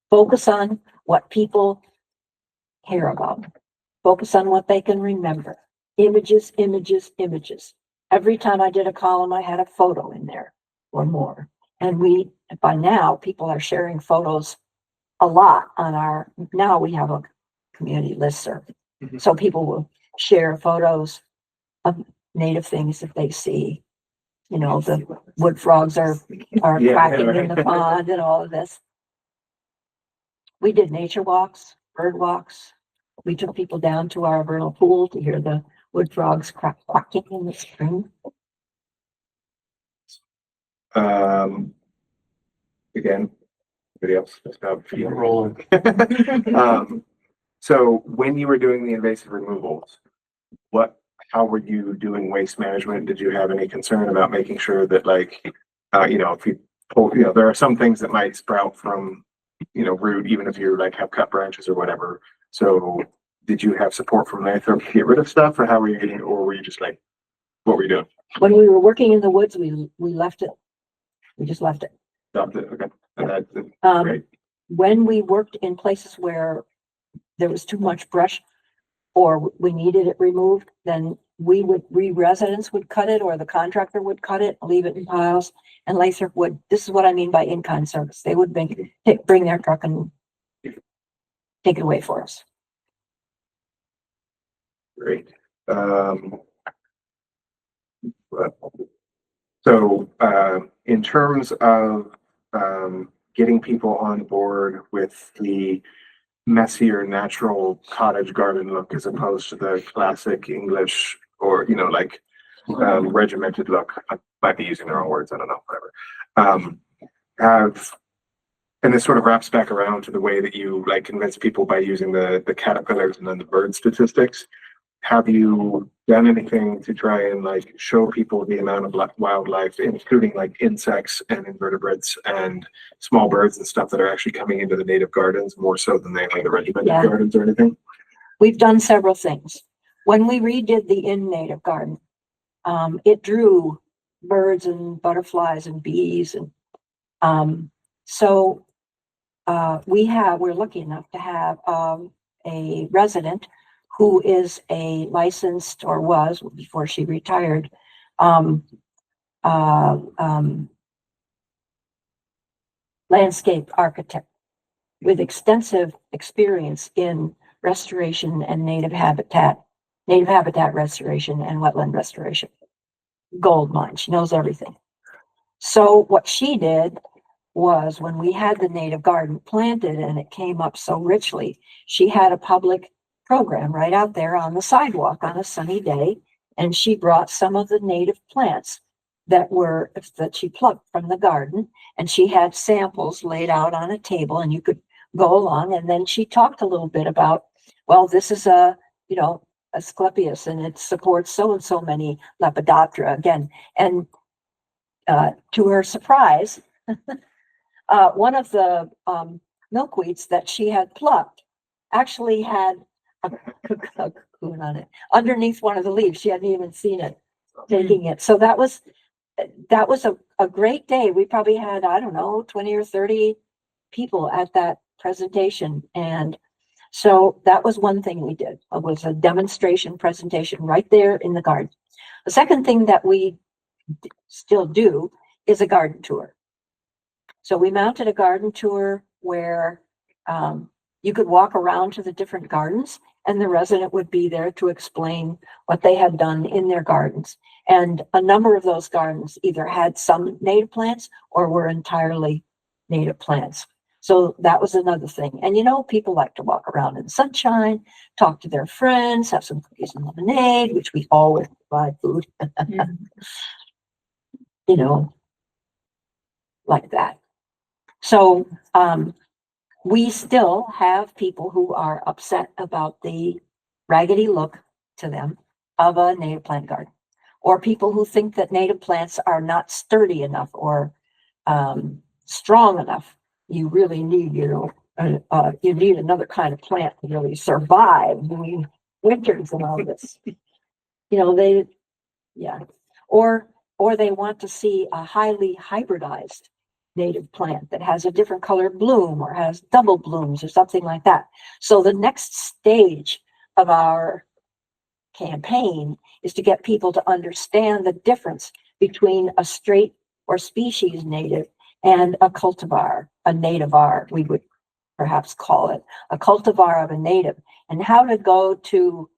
[SPEAKER 3] Focus on what people care about. Focus on what they can remember. Images, images, images. Every time I did a column, I had a photo in there or more. And by now, people are sharing photos a lot on now we have a community listserv. So people will share photos of native things that they see. The wood frogs are quacking in the pond and all of this. We did nature walks, bird walks. We took people down to our vernal pool to hear the wood frogs quacking in the spring.
[SPEAKER 2] Again, anybody else?
[SPEAKER 6] Keep rolling.
[SPEAKER 2] So when you were doing the invasive removals, how were you doing waste management? Did you have any concern about making sure that if you pull, there are some things that might sprout from, root, even if you have cut branches or whatever. So did you have support from Lathrop to get rid of stuff, or how were you getting, or were you just what were you doing?
[SPEAKER 3] When we were working in the woods, we left it. We just left it.
[SPEAKER 2] Stopped it. Okay. And that's great.
[SPEAKER 3] When we worked in places where there was too much brush or we needed it removed, then we residents would cut it, or the contractor would cut it, leave it in piles, and Lathrop would. This is what I mean by in-kind service. They would bring their truck and take it away for us.
[SPEAKER 2] Great. So in terms of getting people on board with the messier, natural cottage garden look as opposed to the classic English or, you know, like regimented look. I might be using the wrong words. I don't know, whatever. Have And this sort of wraps back around to the way that you like convince people by using the caterpillars and then the bird statistics. Have you done anything to try and like show people the amount of wildlife, including like insects and invertebrates and small birds and stuff that are actually coming into the native gardens more so than they like the regimented
[SPEAKER 3] Yeah.
[SPEAKER 2] gardens or anything?
[SPEAKER 3] We've done several things. When we redid the in-native garden, it drew birds and butterflies and bees. And so we're lucky enough to have a resident who is a licensed, or was before she retired, landscape architect with extensive experience in restoration and native habitat restoration and wetland restoration. Gold mine, she knows everything. So what she did was, when we had the native garden planted and it came up so richly, she had a public program right out there on the sidewalk on a sunny day, and she brought some of the native plants that she plucked from the garden, and she had samples laid out on a table, and you could go along, and then she talked a little bit about, well, this is a Asclepias, and it supports so and so many Lepidoptera again. And to her surprise, one of the milkweeds that she had plucked actually had a cocoon on it underneath one of the leaves. She hadn't even seen it taking it. So that was a great day. We probably had, I don't know, 20 or 30 people at that presentation. And so that was one thing we did. It was a demonstration presentation right there in the garden. The second thing that we still do is a garden tour. So we mounted a garden tour where you could walk around to the different gardens, and the resident would be there to explain what they had done in their gardens. And a number of those gardens either had some native plants or were entirely native plants. So that was another thing. And people like to walk around in the sunshine, talk to their friends, have some cookies and lemonade, which we always provide food. Like that. So we still have people who are upset about the raggedy look to them of a native plant garden, or people who think that native plants are not sturdy enough or strong enough. You really need, you need another kind of plant to really survive during winters and all this. Or they want to see a highly hybridized native plant that has a different colored bloom or has double blooms or something like that. So the next stage of our campaign is to get people to understand the difference between a straight or species native and a cultivar, a nativar, we would perhaps call it, a cultivar of a native, and how to go to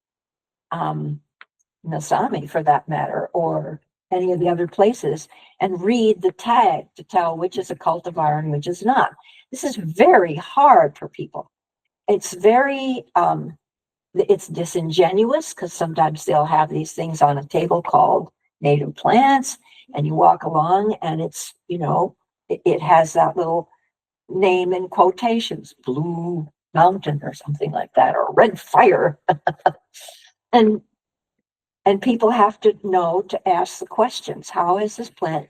[SPEAKER 3] Nasami, for that matter, or any of the other places, and read the tag to tell which is a cultivar and which is not. This is very hard for people. It's very, it's disingenuous, because sometimes they'll have these things on a table called native plants, and you walk along and it's, it has that little name in quotations, Blue Mountain or something like that, or Red Fire. And people have to know to ask the questions. How has this plant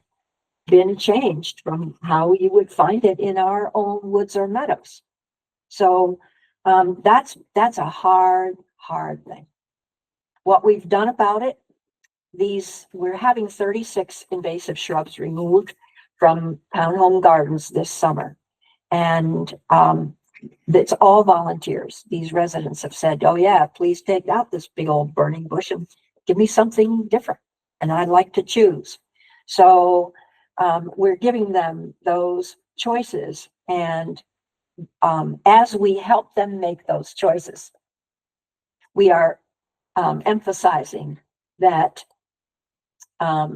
[SPEAKER 3] been changed from how you would find it in our own woods or meadows? So that's a hard thing. What we've done about it, we're having 36 invasive shrubs removed from townhome gardens this summer. And it's all volunteers. These residents have said, oh yeah, please take out this big old burning bush and give me something different, and I'd like to choose. So we're giving them those choices, and as we help them make those choices, we are emphasizing that a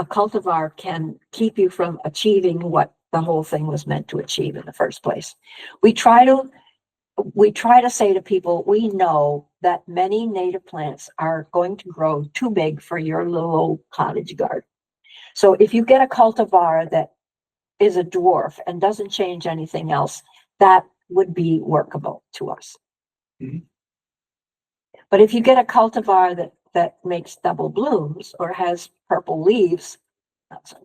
[SPEAKER 3] cultivar can keep you from achieving what the whole thing was meant to achieve in the first place. We try to we try to say to people, we know that many native plants are going to grow too big for your little old cottage garden. So if you get a cultivar that is a dwarf and doesn't change anything else, that would be workable to us.
[SPEAKER 7] Mhm.
[SPEAKER 3] But if you get a cultivar that makes double blooms or has purple leaves, not so good.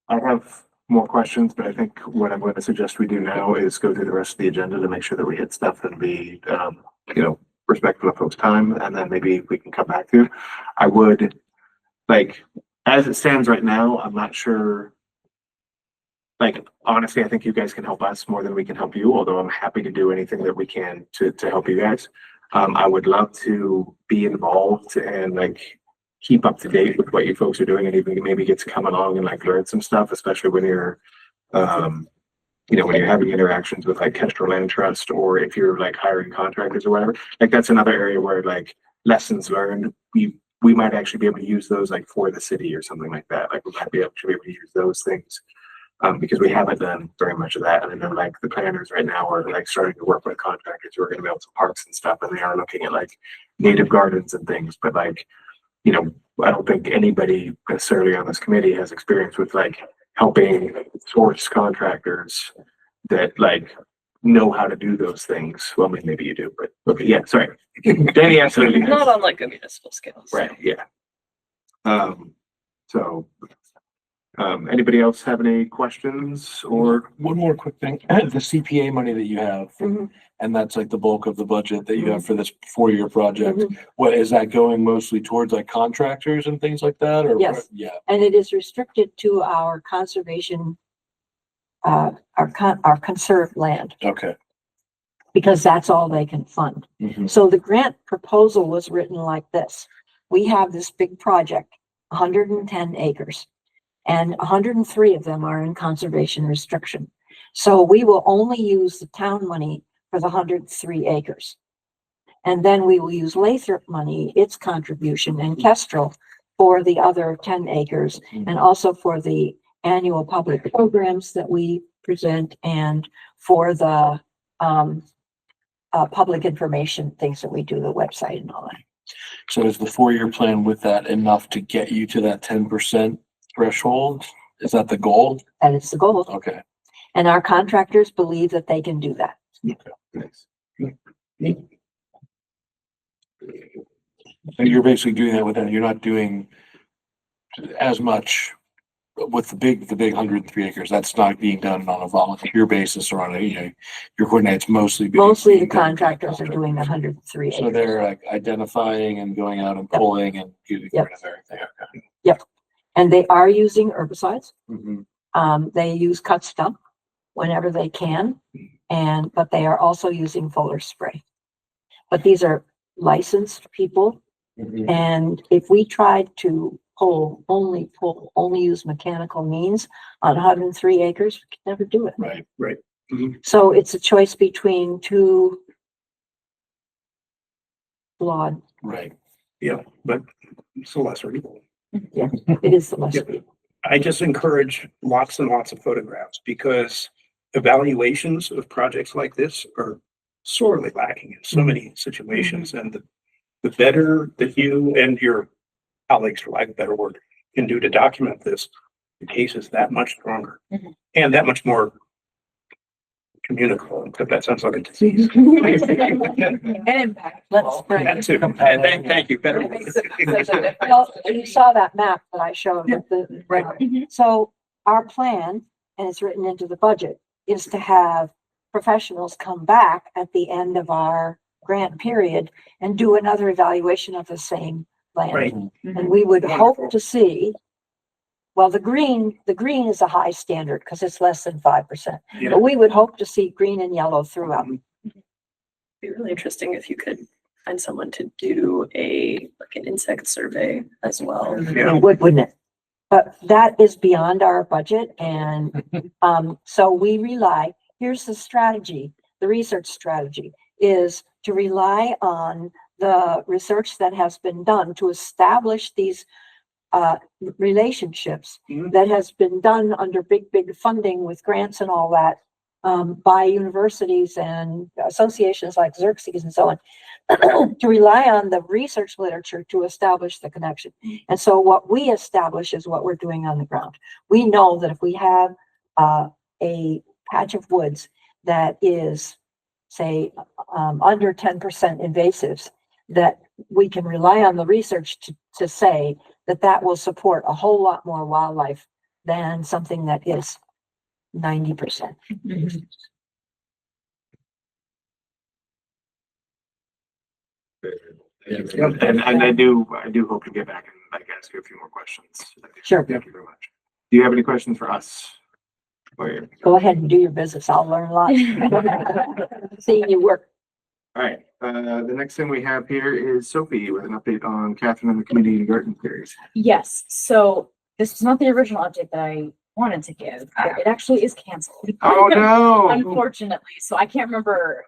[SPEAKER 2] I have more questions, but I think what I'm going to suggest we do now is go through the rest of the agenda to make sure that we hit stuff and be, respectful of folks' time, and then maybe we can come back to. I would, like, as it stands right now, I'm not sure. Like, honestly, I think you guys can help us more than we can help you, although I'm happy to do anything that we can to help you guys. I would love to be involved and like keep up to date with what you folks are doing, and even maybe get to come along and like learn some stuff, especially when you're when you're having interactions with like Kestrel Land Trust, or if you're like hiring contractors or whatever. Like, that's another area where like lessons learned, we might actually be able to use those like for the city or something like that. Like, we might be able to use those things. Because we haven't done very much of that. And I know like the planners right now are like starting to work with contractors who are going to build some parks and stuff, and they are looking at like native gardens and things. But like, I don't think anybody necessarily on this committee has experience with like helping source contractors that like know how to do those things. Well, maybe you do, but okay, yeah, sorry. Danny absolutely has.
[SPEAKER 4] Not on like a municipal scale. So.
[SPEAKER 2] Right, yeah. So anybody else have any questions or?
[SPEAKER 6] One more quick thing, the CPA money that you have,
[SPEAKER 3] Mhm.
[SPEAKER 6] and that's like the bulk of the budget that you have for this 4-year project.
[SPEAKER 3] Mhm.
[SPEAKER 6] What, is that going mostly towards like contractors and things like that, or?
[SPEAKER 3] Yes.
[SPEAKER 6] Yeah,
[SPEAKER 3] And it is restricted to our conservation, our conserved land,
[SPEAKER 6] okay.
[SPEAKER 3] because that's all they can fund.
[SPEAKER 6] Mhm.
[SPEAKER 3] So the grant proposal was written like this. We have this big project, 110 acres, and 103 of them are in conservation restriction. So we will only use the town money for the 103 acres. And then we will use Lathrop money, its contribution, and Kestrel for the other 10 acres, and also for the annual public programs that we present, and for the public information things that we do, the website and all that.
[SPEAKER 6] So is the 4-year plan with that enough to get you to that 10% threshold? Is that the goal?
[SPEAKER 3] That is the goal.
[SPEAKER 6] Okay.
[SPEAKER 3] And our contractors believe that they can do that.
[SPEAKER 2] Nice.
[SPEAKER 6] And you're basically doing that with them. You're not doing as much with the big 103 acres. That's not being done on a volunteer basis or on a, your coordinates mostly.
[SPEAKER 3] Mostly the
[SPEAKER 6] being done by
[SPEAKER 3] contractors are doing the 103
[SPEAKER 6] So
[SPEAKER 3] acres.
[SPEAKER 6] they're like identifying and going out and
[SPEAKER 3] Yep.
[SPEAKER 6] pulling and getting
[SPEAKER 3] Yep.
[SPEAKER 6] rid of everything. Okay.
[SPEAKER 3] Yep. And they are using herbicides.
[SPEAKER 6] Mhm.
[SPEAKER 3] They use cut stump whenever they can, but they are also using foliar spray. But these are licensed people,
[SPEAKER 6] Mhm.
[SPEAKER 3] and if we tried to only use mechanical means on 103 acres, we could never do it.
[SPEAKER 6] Right.
[SPEAKER 3] So it's a choice between two flawed.
[SPEAKER 6] Right.
[SPEAKER 7] Yeah, but it's a lesser evil.
[SPEAKER 3] It is the lesser.
[SPEAKER 7] Yep. I just encourage lots and lots of photographs, because evaluations of projects like this are sorely lacking in so many situations. And the better that you and your colleagues, for lack of a better word, can do to document this, the case is that much stronger and that much more communicable, if that sounds like a disease.
[SPEAKER 5] And impact.
[SPEAKER 3] Let's bring.
[SPEAKER 7] That too. Thank you. Better.
[SPEAKER 3] Well, you saw that map that I showed.
[SPEAKER 7] Right.
[SPEAKER 3] So our plan, and it's written into the budget, is to have professionals come back at the end of our grant period and do another evaluation of the same land.
[SPEAKER 7] Right.
[SPEAKER 3] And we would hope to see, well, the green is a high standard because it's less than 5%.
[SPEAKER 7] Yeah.
[SPEAKER 3] But we would hope to see green and yellow throughout.
[SPEAKER 4] Be really interesting if you could find someone to do an insect survey as well.
[SPEAKER 7] Yeah.
[SPEAKER 3] It would, wouldn't it? But that is beyond our budget, and so we rely, here's the strategy, the research strategy is to rely on the research that has been done to establish these relationships
[SPEAKER 7] Mhm.
[SPEAKER 3] that has been done under big funding with grants and all that, by universities and associations like Xerxes and so on, to rely on the research literature to establish the connection. And so what we establish is what we're doing on the ground. We know that if we have a patch of woods that is, say, under 10% invasives, that we can rely on the research to say that that will support a whole lot more wildlife than something that is 90%.
[SPEAKER 2] And I do hope to get back and like ask you a few more questions.
[SPEAKER 3] Sure.
[SPEAKER 2] Thank you very much. Do you have any questions for us? Or-
[SPEAKER 3] Go ahead and do your business. I'll learn a lot. Seeing you work.
[SPEAKER 2] All right, the next thing we have here is Sophie with an update on Catherine and the Community Garden Series.
[SPEAKER 8] Yes, so this was not the original update that I wanted to give, but it actually is canceled.
[SPEAKER 2] Oh, no.
[SPEAKER 8] Unfortunately, so I can't remember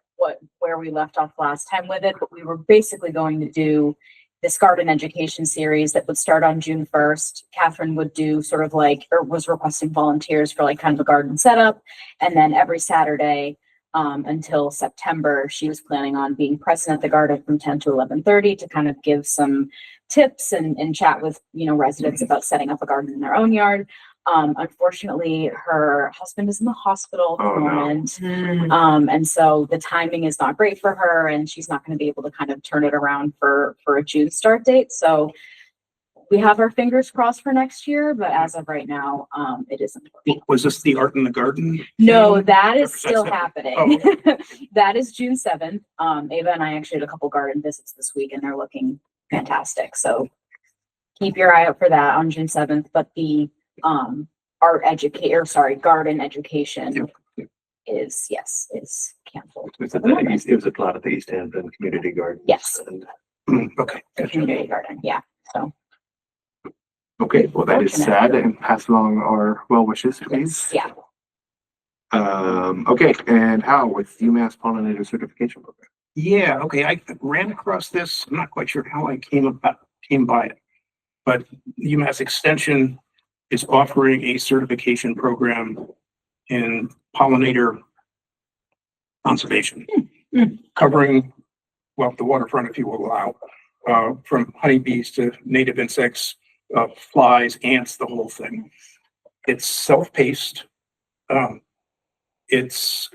[SPEAKER 8] where we left off last time with it, but we were basically going to do this garden education series that would start on June 1st. Catherine would do sort of like, or was requesting volunteers for like kind of a garden setup. And then every Saturday, until September, she was planning on being present at the garden from 10 to 11:30 to kind of give some tips and chat with, residents about setting up a garden in their own yard. Unfortunately, her husband is in the hospital at the moment. And so the timing is not great for her, and she's not going to be able to kind of turn it around for a June start date. So we have our fingers crossed for next year, but as of right now, it isn't.
[SPEAKER 7] Was this the Art in the Garden?
[SPEAKER 8] No, that is
[SPEAKER 7] That's
[SPEAKER 8] still
[SPEAKER 7] not-
[SPEAKER 8] happening.
[SPEAKER 7] Oh.
[SPEAKER 8] That is June 7th. Ava and I actually had a couple garden visits this week, and they're looking fantastic. So keep your eye out for that on June 7th. But the garden education is canceled.
[SPEAKER 9] It was a plot at the Easthampton Community Garden.
[SPEAKER 8] Yes.
[SPEAKER 9] And
[SPEAKER 7] Okay.
[SPEAKER 8] The community garden, yeah. So
[SPEAKER 2] Okay, well, that is sad, and pass along our well wishes, please.
[SPEAKER 8] yeah.
[SPEAKER 2] Okay, and how with UMass Pollinator Certification Program?
[SPEAKER 7] Yeah, okay, I ran across this. I'm not quite sure how I came by it. But UMass Extension is offering a certification program in pollinator conservation, covering, well, the waterfront, if you will allow, from honeybees to native insects, flies, ants, the whole thing. It's self-paced. It's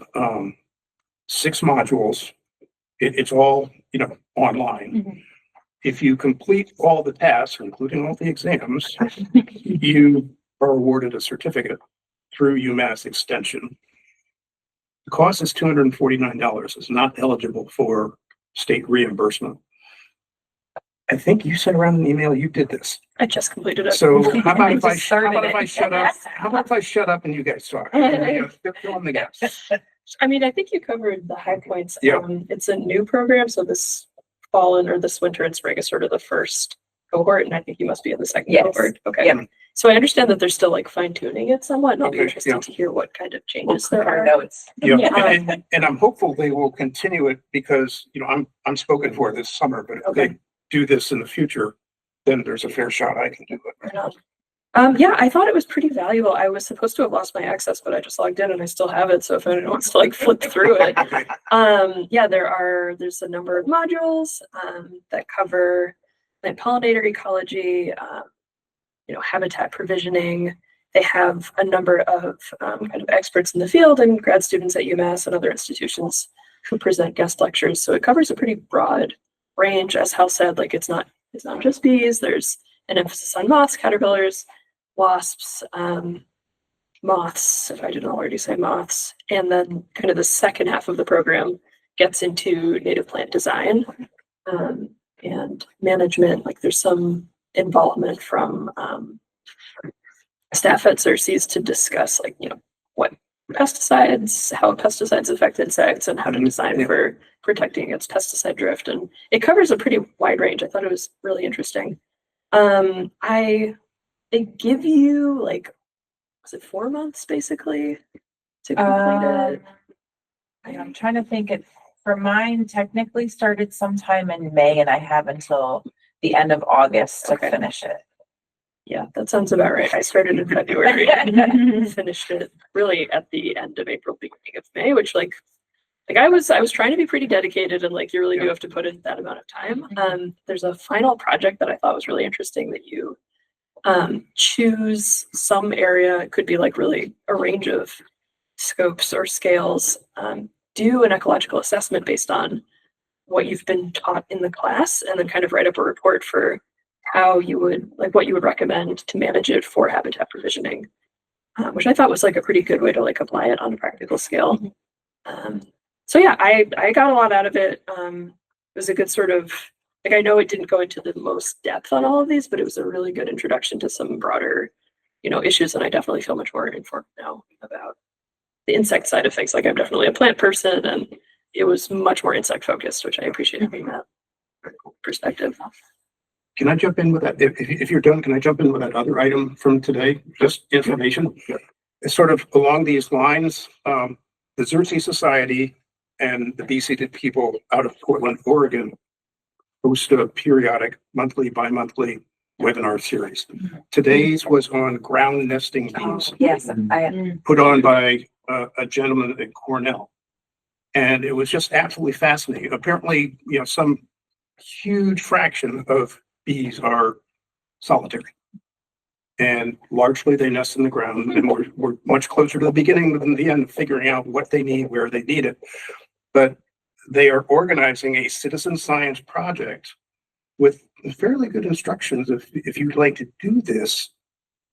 [SPEAKER 7] 6 modules. It's all, online. If you complete all the tasks, including all the exams, you are awarded a certificate through UMass Extension. The cost is $249. It's not eligible for state reimbursement. I think you sent around an email, you did this.
[SPEAKER 4] I just completed it.
[SPEAKER 7] So how about if I
[SPEAKER 4] Just started
[SPEAKER 7] shut up? How about if I shut up and you guys talk? Fill in the gaps.
[SPEAKER 4] I mean, I think you covered the high points.
[SPEAKER 7] Yeah.
[SPEAKER 4] It's a new program, so this this winter and spring is sort of the first cohort, and I think you must be in the second
[SPEAKER 5] Yes.
[SPEAKER 4] cohort. Okay.
[SPEAKER 5] Yep.
[SPEAKER 4] So I understand that they're still like fine tuning it somewhat, and I'll be
[SPEAKER 7] Okay,
[SPEAKER 4] interested
[SPEAKER 7] yeah.
[SPEAKER 4] to hear what kind of changes there
[SPEAKER 5] Our
[SPEAKER 4] are.
[SPEAKER 5] notes.
[SPEAKER 7] Yeah,
[SPEAKER 4] Yeah.
[SPEAKER 7] and I'm hopeful they will continue it because, I'm spoken for this summer, but if they do this in the future, then there's a fair shot I can do it.
[SPEAKER 4] Right on. Yeah, I thought it was pretty valuable. I was supposed to have lost my access, but I just logged in and I still have it. So if anyone wants to like flip through it, yeah, there's a number of modules that cover plant pollinator ecology, habitat provisioning. They have a number of kind of experts in the field and grad students at UMass and other institutions who present guest lectures. So it covers a pretty broad range. As Hal said, like it's not just bees. There's an emphasis on moths, caterpillars, wasps, moths, if I didn't already say moths. And then kind of the second half of the program gets into native plant design and management. Like there's some involvement from staff at Xerxes to discuss like, what pesticides, how pesticides affect insects and how to design for protecting against pesticide drift. And it covers a pretty wide range. I thought it was really interesting. They give you like, was it 4 months basically to complete it?
[SPEAKER 5] I'm trying to think for mine technically started sometime in May and I have until the end of August to
[SPEAKER 4] Okay.
[SPEAKER 5] finish it.
[SPEAKER 4] Yeah, that sounds about right. I started in February and finished it really at the end of April, beginning of May, which like I was trying to be pretty dedicated, and like you really do have to put in that amount of time. There's a final project that I thought was really interesting that you choose some area, it could be like really a range of scopes or scales, do an ecological assessment based on what you've been taught in the class, and then kind of write up a report for how you would, like what you would recommend to manage it for habitat provisioning, which I thought was like a pretty good way to like apply it on a practical scale. So yeah, I got a lot out of it. It was a good sort of, like, I know it didn't go into the most depth on all of these, but it was a really good introduction to some broader, issues. And I definitely feel much more informed now about the insect side of things. Like I'm definitely a plant person, and it was much more insect focused, which I appreciated from that perspective.
[SPEAKER 7] Can I jump in with that? If you're done, can I jump in with that other item from today? Just information. It's sort of along these lines. The Xerces Society and the Bee-Seeded people out of Portland, Oregon, host a periodic monthly, bi-monthly webinar series. Today's was on ground nesting bees.
[SPEAKER 3] Yes, I,
[SPEAKER 7] Put on by a gentleman at Cornell. And it was just absolutely fascinating. Apparently, some huge fraction of bees are solitary. And largely they nest in the ground, and we're much closer to the beginning than the end of figuring out what they need, where they need it. But they are organizing a citizen science project with fairly good instructions. If you'd like to do this,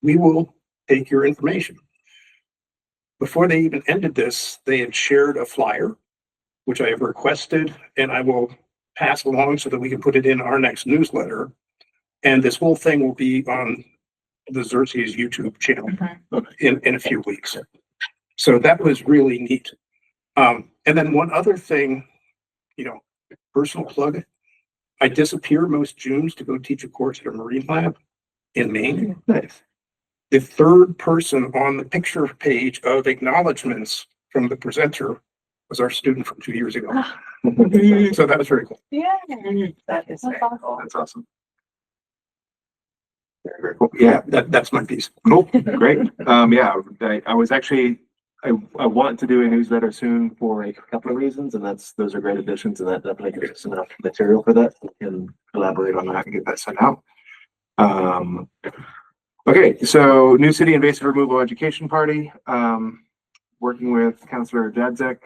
[SPEAKER 7] we will take your information. Before they even ended this, they had shared a flyer, which I have requested, and I will pass along so that we can put it in our next newsletter. And this whole thing will be on the Xerces YouTube channel in a few weeks. So that was really neat. And then one other thing, personal plug, I disappear most Junes to go teach a course at a marine lab in Maine.
[SPEAKER 9] Nice.
[SPEAKER 7] The third person on the picture page of acknowledgements from the presenter was our student from 2 years ago. So that was very cool.
[SPEAKER 3] yeah, that is very cool.
[SPEAKER 2] That's awesome. Very, very cool. Yeah,
[SPEAKER 7] That's my piece.
[SPEAKER 2] cool. Great. Yeah, I was actually, I want to do a newsletter soon for a couple of reasons, and those are great additions, and that definitely gives us enough material for that. We can collaborate on that and get that sent out. Okay, so New City Invasive Removal Education Party. Working with Councillor Jadzek,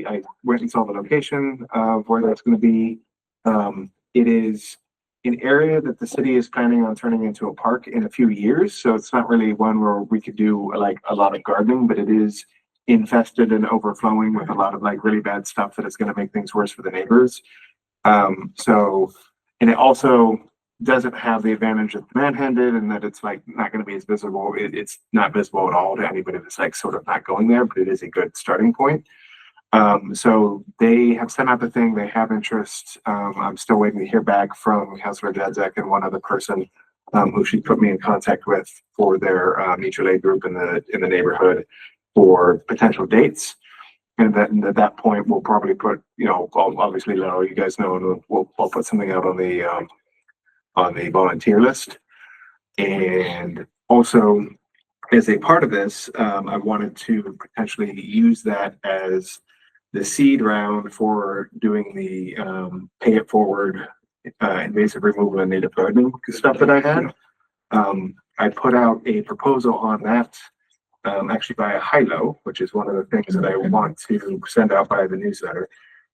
[SPEAKER 2] I went and saw the location of where that's going to be. It is an area that the city is planning on turning into a park in a few years. So it's not really one where we could do like a lot of gardening, but it is infested and overflowing with a lot of like really bad stuff that is going to make things worse for the neighbors. And it also doesn't have the advantage of man-handed, and that it's like not going to be as visible. It's not visible at all to anybody that's like sort of not going there, but it is a good starting point. So they have sent out the thing. They have interest. I'm still waiting to hear back from Councillor Jadzek and one other person who she put me in contact with for their mutual aid group in the neighborhood for potential dates. And then at that point, we'll probably put, obviously, you guys know, and we'll put something out on the volunteer list. And also, as a part of this, I wanted to potentially use that as the seed round for doing the pay it forward invasive removal and native gardening stuff that I had. I put out a proposal on that actually via Hilo, which is one of the things that I want to send out via the newsletter.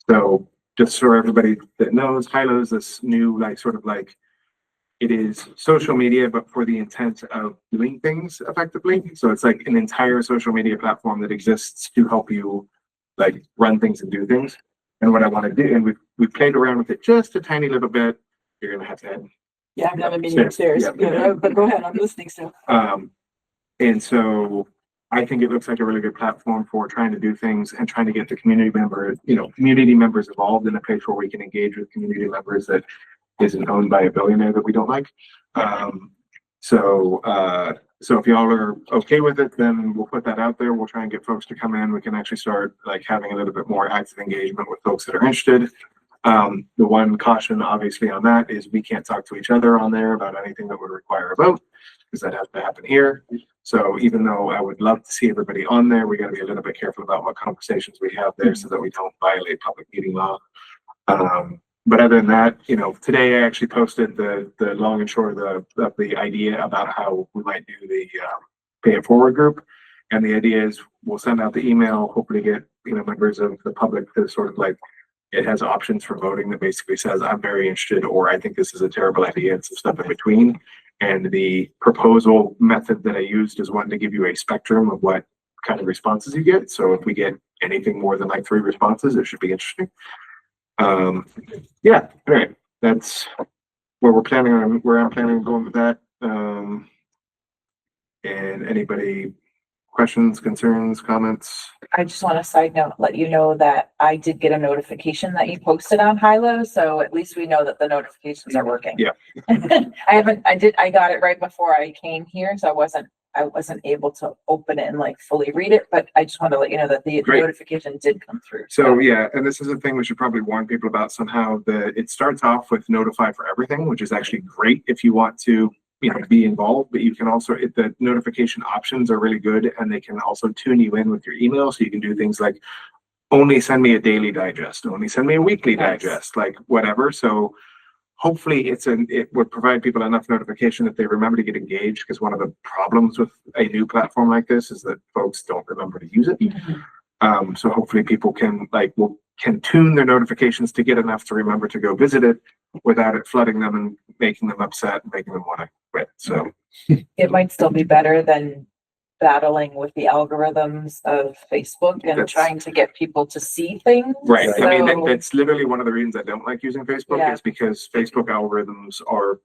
[SPEAKER 2] So just for everybody that knows, Hilo is this new it is social media, but for the intent of doing things effectively. So it's like an entire social media platform that exists to help you like run things and do things. And what I want to do, and we've played around with it just a tiny little bit. You're gonna have to head.
[SPEAKER 3] Yeah, I'm gonna be upstairs, but go ahead, I'm listening still.
[SPEAKER 2] And so I think it looks like a really good platform for trying to do things and trying to get the community members involved in a place where we can engage with community members that isn't owned by a billionaire that we don't like. So if y'all are okay with it, then we'll put that out there. We'll try and get folks to come in. We can actually start like having a little bit more active engagement with folks that are interested. The one caution obviously on that is we can't talk to each other on there about anything that would require a vote, because that has to happen here. So even though I would love to see everybody on there, we gotta be a little bit careful about what conversations we have there so that we don't violate public meeting law. But other than that, you know, today I actually posted the long and short of the idea about how we might do the pay it forward group. And the idea is we'll send out the email, hopefully get, you know, members of the public to sort of like, it has options for voting that basically says, I'm very interested, or I think this is a terrible idea, and some stuff in between. And the proposal method that I used is one to give you a spectrum of what kind of responses you get. So if we get anything more than like 3 responses, it should be interesting. Yeah, all right. That's where I'm planning on going with that. And anybody questions, concerns, comments?
[SPEAKER 5] I just want a side note, let you know that I did get a notification that you posted on Hilo, so at least we know that the notifications are working.
[SPEAKER 2] Yeah.
[SPEAKER 5] I got it right before I came here, so I wasn't able to open it and like fully read it, but I just wanted to let you know that the
[SPEAKER 2] Great.
[SPEAKER 5] notification did come through.
[SPEAKER 2] So yeah, and this is a thing we should probably warn people about somehow. It starts off with notify for everything, which is actually great if you want to, you know, be involved, but you can also, the notification options are really good, and they can also tune you in with your email. So you can do things like only send me a daily digest, only send me a weekly digest, like whatever. So hopefully it would provide people enough notification that they remember to get engaged, because one of the problems with a new platform like this is that folks don't remember to use it. So hopefully people can tune their notifications to get enough to remember to go visit it without it flooding them and making them upset and making them want to quit. So
[SPEAKER 5] It might still be better than battling with the algorithms of Facebook and
[SPEAKER 2] That's-
[SPEAKER 5] trying to get people to see things.
[SPEAKER 2] right. I mean,
[SPEAKER 5] So-
[SPEAKER 2] that's literally one of the reasons I don't like using Facebook
[SPEAKER 5] Yeah.
[SPEAKER 2] is because Facebook algorithms are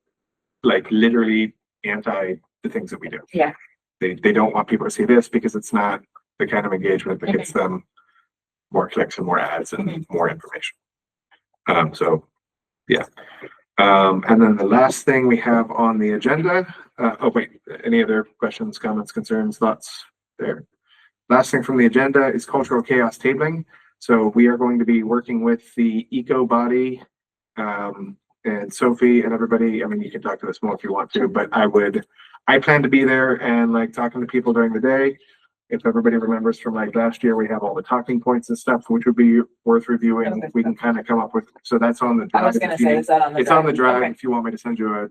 [SPEAKER 2] like literally anti the things that we do.
[SPEAKER 5] Yeah.
[SPEAKER 2] They don't want people to see this because it's not the kind of engagement that gets them more clicks and more ads and more information. So yeah. And then the last thing we have on the agenda, oh wait, any other questions, comments, concerns, thoughts there? Last thing from the agenda is cultural chaos tabling. So we are going to be working with the eco body, and Sophie and everybody. I mean, you can talk to us more if you want to, but I plan to be there and like talking to people during the day. If everybody remembers from like last year, we have all the talking points and stuff, which would be worth reviewing.
[SPEAKER 5] Okay.
[SPEAKER 2] We can kind of come up with, so that's on the drive.
[SPEAKER 5] I was gonna
[SPEAKER 2] if you
[SPEAKER 5] say,
[SPEAKER 2] need-
[SPEAKER 5] is that on the
[SPEAKER 2] It's on the drive.
[SPEAKER 5] Okay.
[SPEAKER 2] If you want me to send you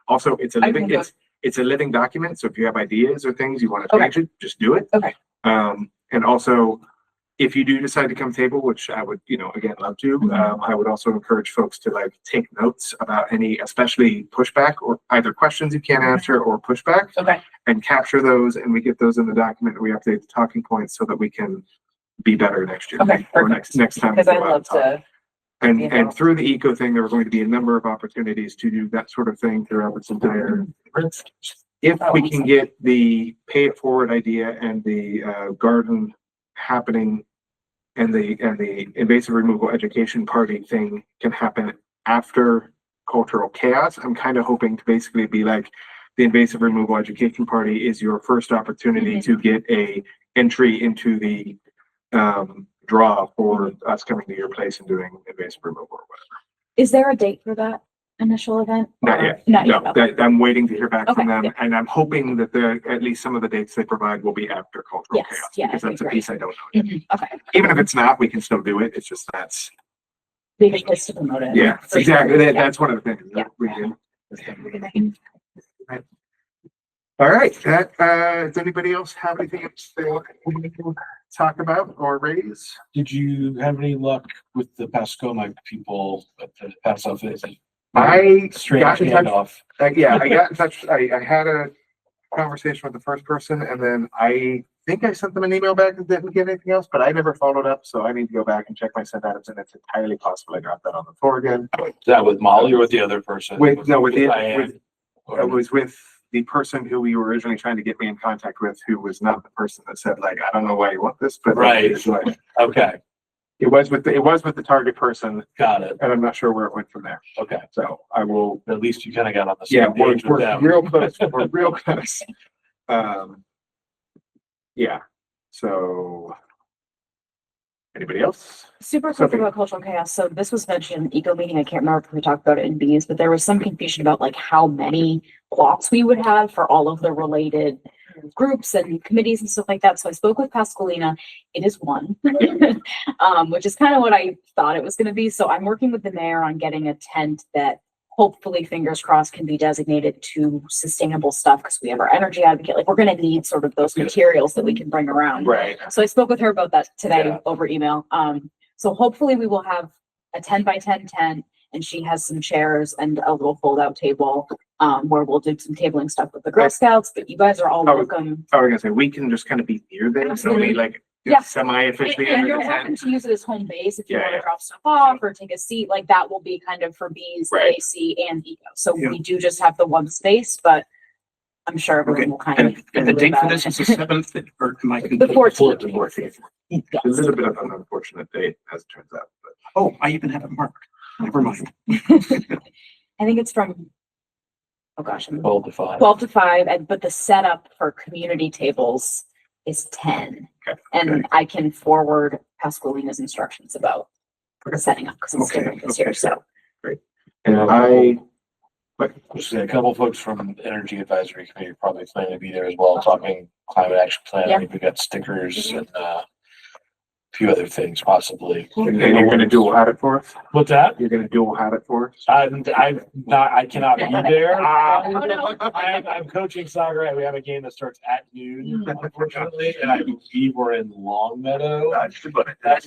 [SPEAKER 2] also, it's a
[SPEAKER 5] I
[SPEAKER 2] living,
[SPEAKER 5] can go-
[SPEAKER 2] it's a living document. So if you have ideas or things you want to
[SPEAKER 5] Okay.
[SPEAKER 2] change it, just do it.
[SPEAKER 5] Okay.
[SPEAKER 2] And also, if you do decide to come table, which I would, you know, again, love to, I would also encourage folks to like take notes about any, especially pushback or either questions you can't answer or pushback,
[SPEAKER 5] Okay.
[SPEAKER 2] and capture those, and we get those in the document. And we update the talking points so that we can be better next year.
[SPEAKER 5] Okay,
[SPEAKER 2] Or
[SPEAKER 5] perfect.
[SPEAKER 2] next time. we
[SPEAKER 5] Because I'd
[SPEAKER 2] go out
[SPEAKER 5] love
[SPEAKER 2] and talk.
[SPEAKER 5] to,
[SPEAKER 2] And,
[SPEAKER 5] you
[SPEAKER 2] and
[SPEAKER 5] know.
[SPEAKER 2] through the eco thing, there are going to be a number of opportunities to do that sort of thing throughout this entire. If we can get the pay it forward idea and the garden happening and the invasive removal education party thing can happen after cultural chaos, I'm kind of hoping to basically be like, the invasive removal education party is your first opportunity to get a entry into the draw for us coming to your place and doing invasive removal or whatever.
[SPEAKER 8] Is there a date for that initial event?
[SPEAKER 2] Not
[SPEAKER 8] or-
[SPEAKER 2] yet.
[SPEAKER 8] Not
[SPEAKER 2] No,
[SPEAKER 8] yet. Okay.
[SPEAKER 2] I'm waiting to hear back from
[SPEAKER 8] Okay,
[SPEAKER 2] them,
[SPEAKER 8] yeah.
[SPEAKER 2] and I'm hoping that at least some of the dates they provide will be after cultural
[SPEAKER 8] Yes,
[SPEAKER 2] chaos,
[SPEAKER 8] yeah,
[SPEAKER 2] because
[SPEAKER 8] that'd
[SPEAKER 2] that's
[SPEAKER 8] be
[SPEAKER 2] a
[SPEAKER 8] great.
[SPEAKER 2] piece I don't know yet.
[SPEAKER 8] Mhm, okay.
[SPEAKER 2] Even if it's not, we can still do it. It's just
[SPEAKER 8] Big place to promote it.
[SPEAKER 2] yeah,
[SPEAKER 8] For
[SPEAKER 2] exactly.
[SPEAKER 8] sure.
[SPEAKER 2] That-
[SPEAKER 8] Yeah.
[SPEAKER 2] That's one of the things.
[SPEAKER 8] Yeah.
[SPEAKER 2] that we do. All right, does anybody else have anything else they want to talk about or raise?
[SPEAKER 6] Did you have any luck with the Pascomic people at the pass off visit?
[SPEAKER 2] I
[SPEAKER 6] Strange
[SPEAKER 2] got in touch.
[SPEAKER 6] handoff.
[SPEAKER 2] Yeah, I got in touch. I had a conversation with the first person, and then I think I sent them an email back and didn't get anything else, but I never followed up. So I need to go back and check my sent items, and it's entirely possible I dropped that on the floor again.
[SPEAKER 6] Is that with Molly or with the other person?
[SPEAKER 2] With
[SPEAKER 6] Diane?
[SPEAKER 2] it was with the person who we were originally trying to get me in contact with, who was not the person that said like, I don't know why you want this, but
[SPEAKER 6] Right.
[SPEAKER 2] it's like,
[SPEAKER 6] Okay,
[SPEAKER 2] it was with the target person,
[SPEAKER 6] got it.
[SPEAKER 2] and I'm not sure where it went from there.
[SPEAKER 6] Okay,
[SPEAKER 2] So I will.
[SPEAKER 6] at least you kind of got on the
[SPEAKER 2] Yeah,
[SPEAKER 6] same page with
[SPEAKER 2] we're
[SPEAKER 6] them.
[SPEAKER 2] real close. We're real close. Yeah. So Anybody else?
[SPEAKER 8] Super quick
[SPEAKER 2] Sophie.
[SPEAKER 8] about cultural chaos. So this was mentioned in eco meeting. I can't remember if we talked about it in B's, but there was some confusion about like how many plots we would have for all of the related groups and committees and stuff like that. So I spoke with Pasqualina. It is one, which is kind of what I thought it was going to be. So I'm working with the mayor on getting a tent that hopefully, fingers crossed, can be designated to sustainable stuff because we have our energy advocate. Like we're going to need sort of those materials that we can bring around.
[SPEAKER 2] Right.
[SPEAKER 8] So I spoke with her about that today
[SPEAKER 2] Yeah.
[SPEAKER 8] over email. So hopefully we will have a 10 by 10 tent, and she has some chairs and a little fold out table, where we'll do some tabling stuff with the Girl Scouts, but you guys are all
[SPEAKER 2] Oh,
[SPEAKER 8] welcome.
[SPEAKER 2] I was gonna say, we can just kind of be near there, so
[SPEAKER 8] Absolutely.
[SPEAKER 2] we like
[SPEAKER 8] Yeah.
[SPEAKER 2] semi-officially
[SPEAKER 8] And
[SPEAKER 2] under
[SPEAKER 8] you're
[SPEAKER 2] the
[SPEAKER 8] welcome
[SPEAKER 2] tent.
[SPEAKER 8] to use it as home base if you
[SPEAKER 2] Yeah,
[SPEAKER 8] want to
[SPEAKER 2] yeah.
[SPEAKER 8] drop stuff off or take a seat, like that will be kind of for B's,
[SPEAKER 2] Right.
[SPEAKER 8] AC and Eco. So
[SPEAKER 7] Yeah.
[SPEAKER 8] we do just have the one space, but I'm sure
[SPEAKER 7] Okay,
[SPEAKER 8] everyone will kind
[SPEAKER 7] and,
[SPEAKER 8] of.
[SPEAKER 7] and the date for this is the 7th, or am I?
[SPEAKER 8] The 14th.
[SPEAKER 2] The 14th.
[SPEAKER 8] Yes.
[SPEAKER 2] A little bit of an unfortunate date, as it turns out, but.
[SPEAKER 7] Oh, I even have it marked. Never mind.
[SPEAKER 8] I think it's from, oh gosh,
[SPEAKER 6] 12 to 5.
[SPEAKER 8] 12 to 5, but the setup for community tables is 10.
[SPEAKER 2] Okay.
[SPEAKER 8] And I can forward Pasqualina's instructions about setting up because it's
[SPEAKER 7] Okay,
[SPEAKER 8] different this year.
[SPEAKER 7] okay.
[SPEAKER 8] So
[SPEAKER 2] And
[SPEAKER 6] Just say a couple of folks from the Energy Advisory Committee probably plan to be there as well, talking climate action plan.
[SPEAKER 8] Yeah.
[SPEAKER 6] I think we got stickers and a few other things possibly.
[SPEAKER 2] and you're gonna dual hat it for us?
[SPEAKER 6] What's that?
[SPEAKER 2] You're gonna dual hat it for us?
[SPEAKER 6] I cannot be there.
[SPEAKER 8] Oh, no.
[SPEAKER 6] I'm coaching soccer and we have a game that starts at noon, unfortunately, and I believe we're in Longmeadow. That's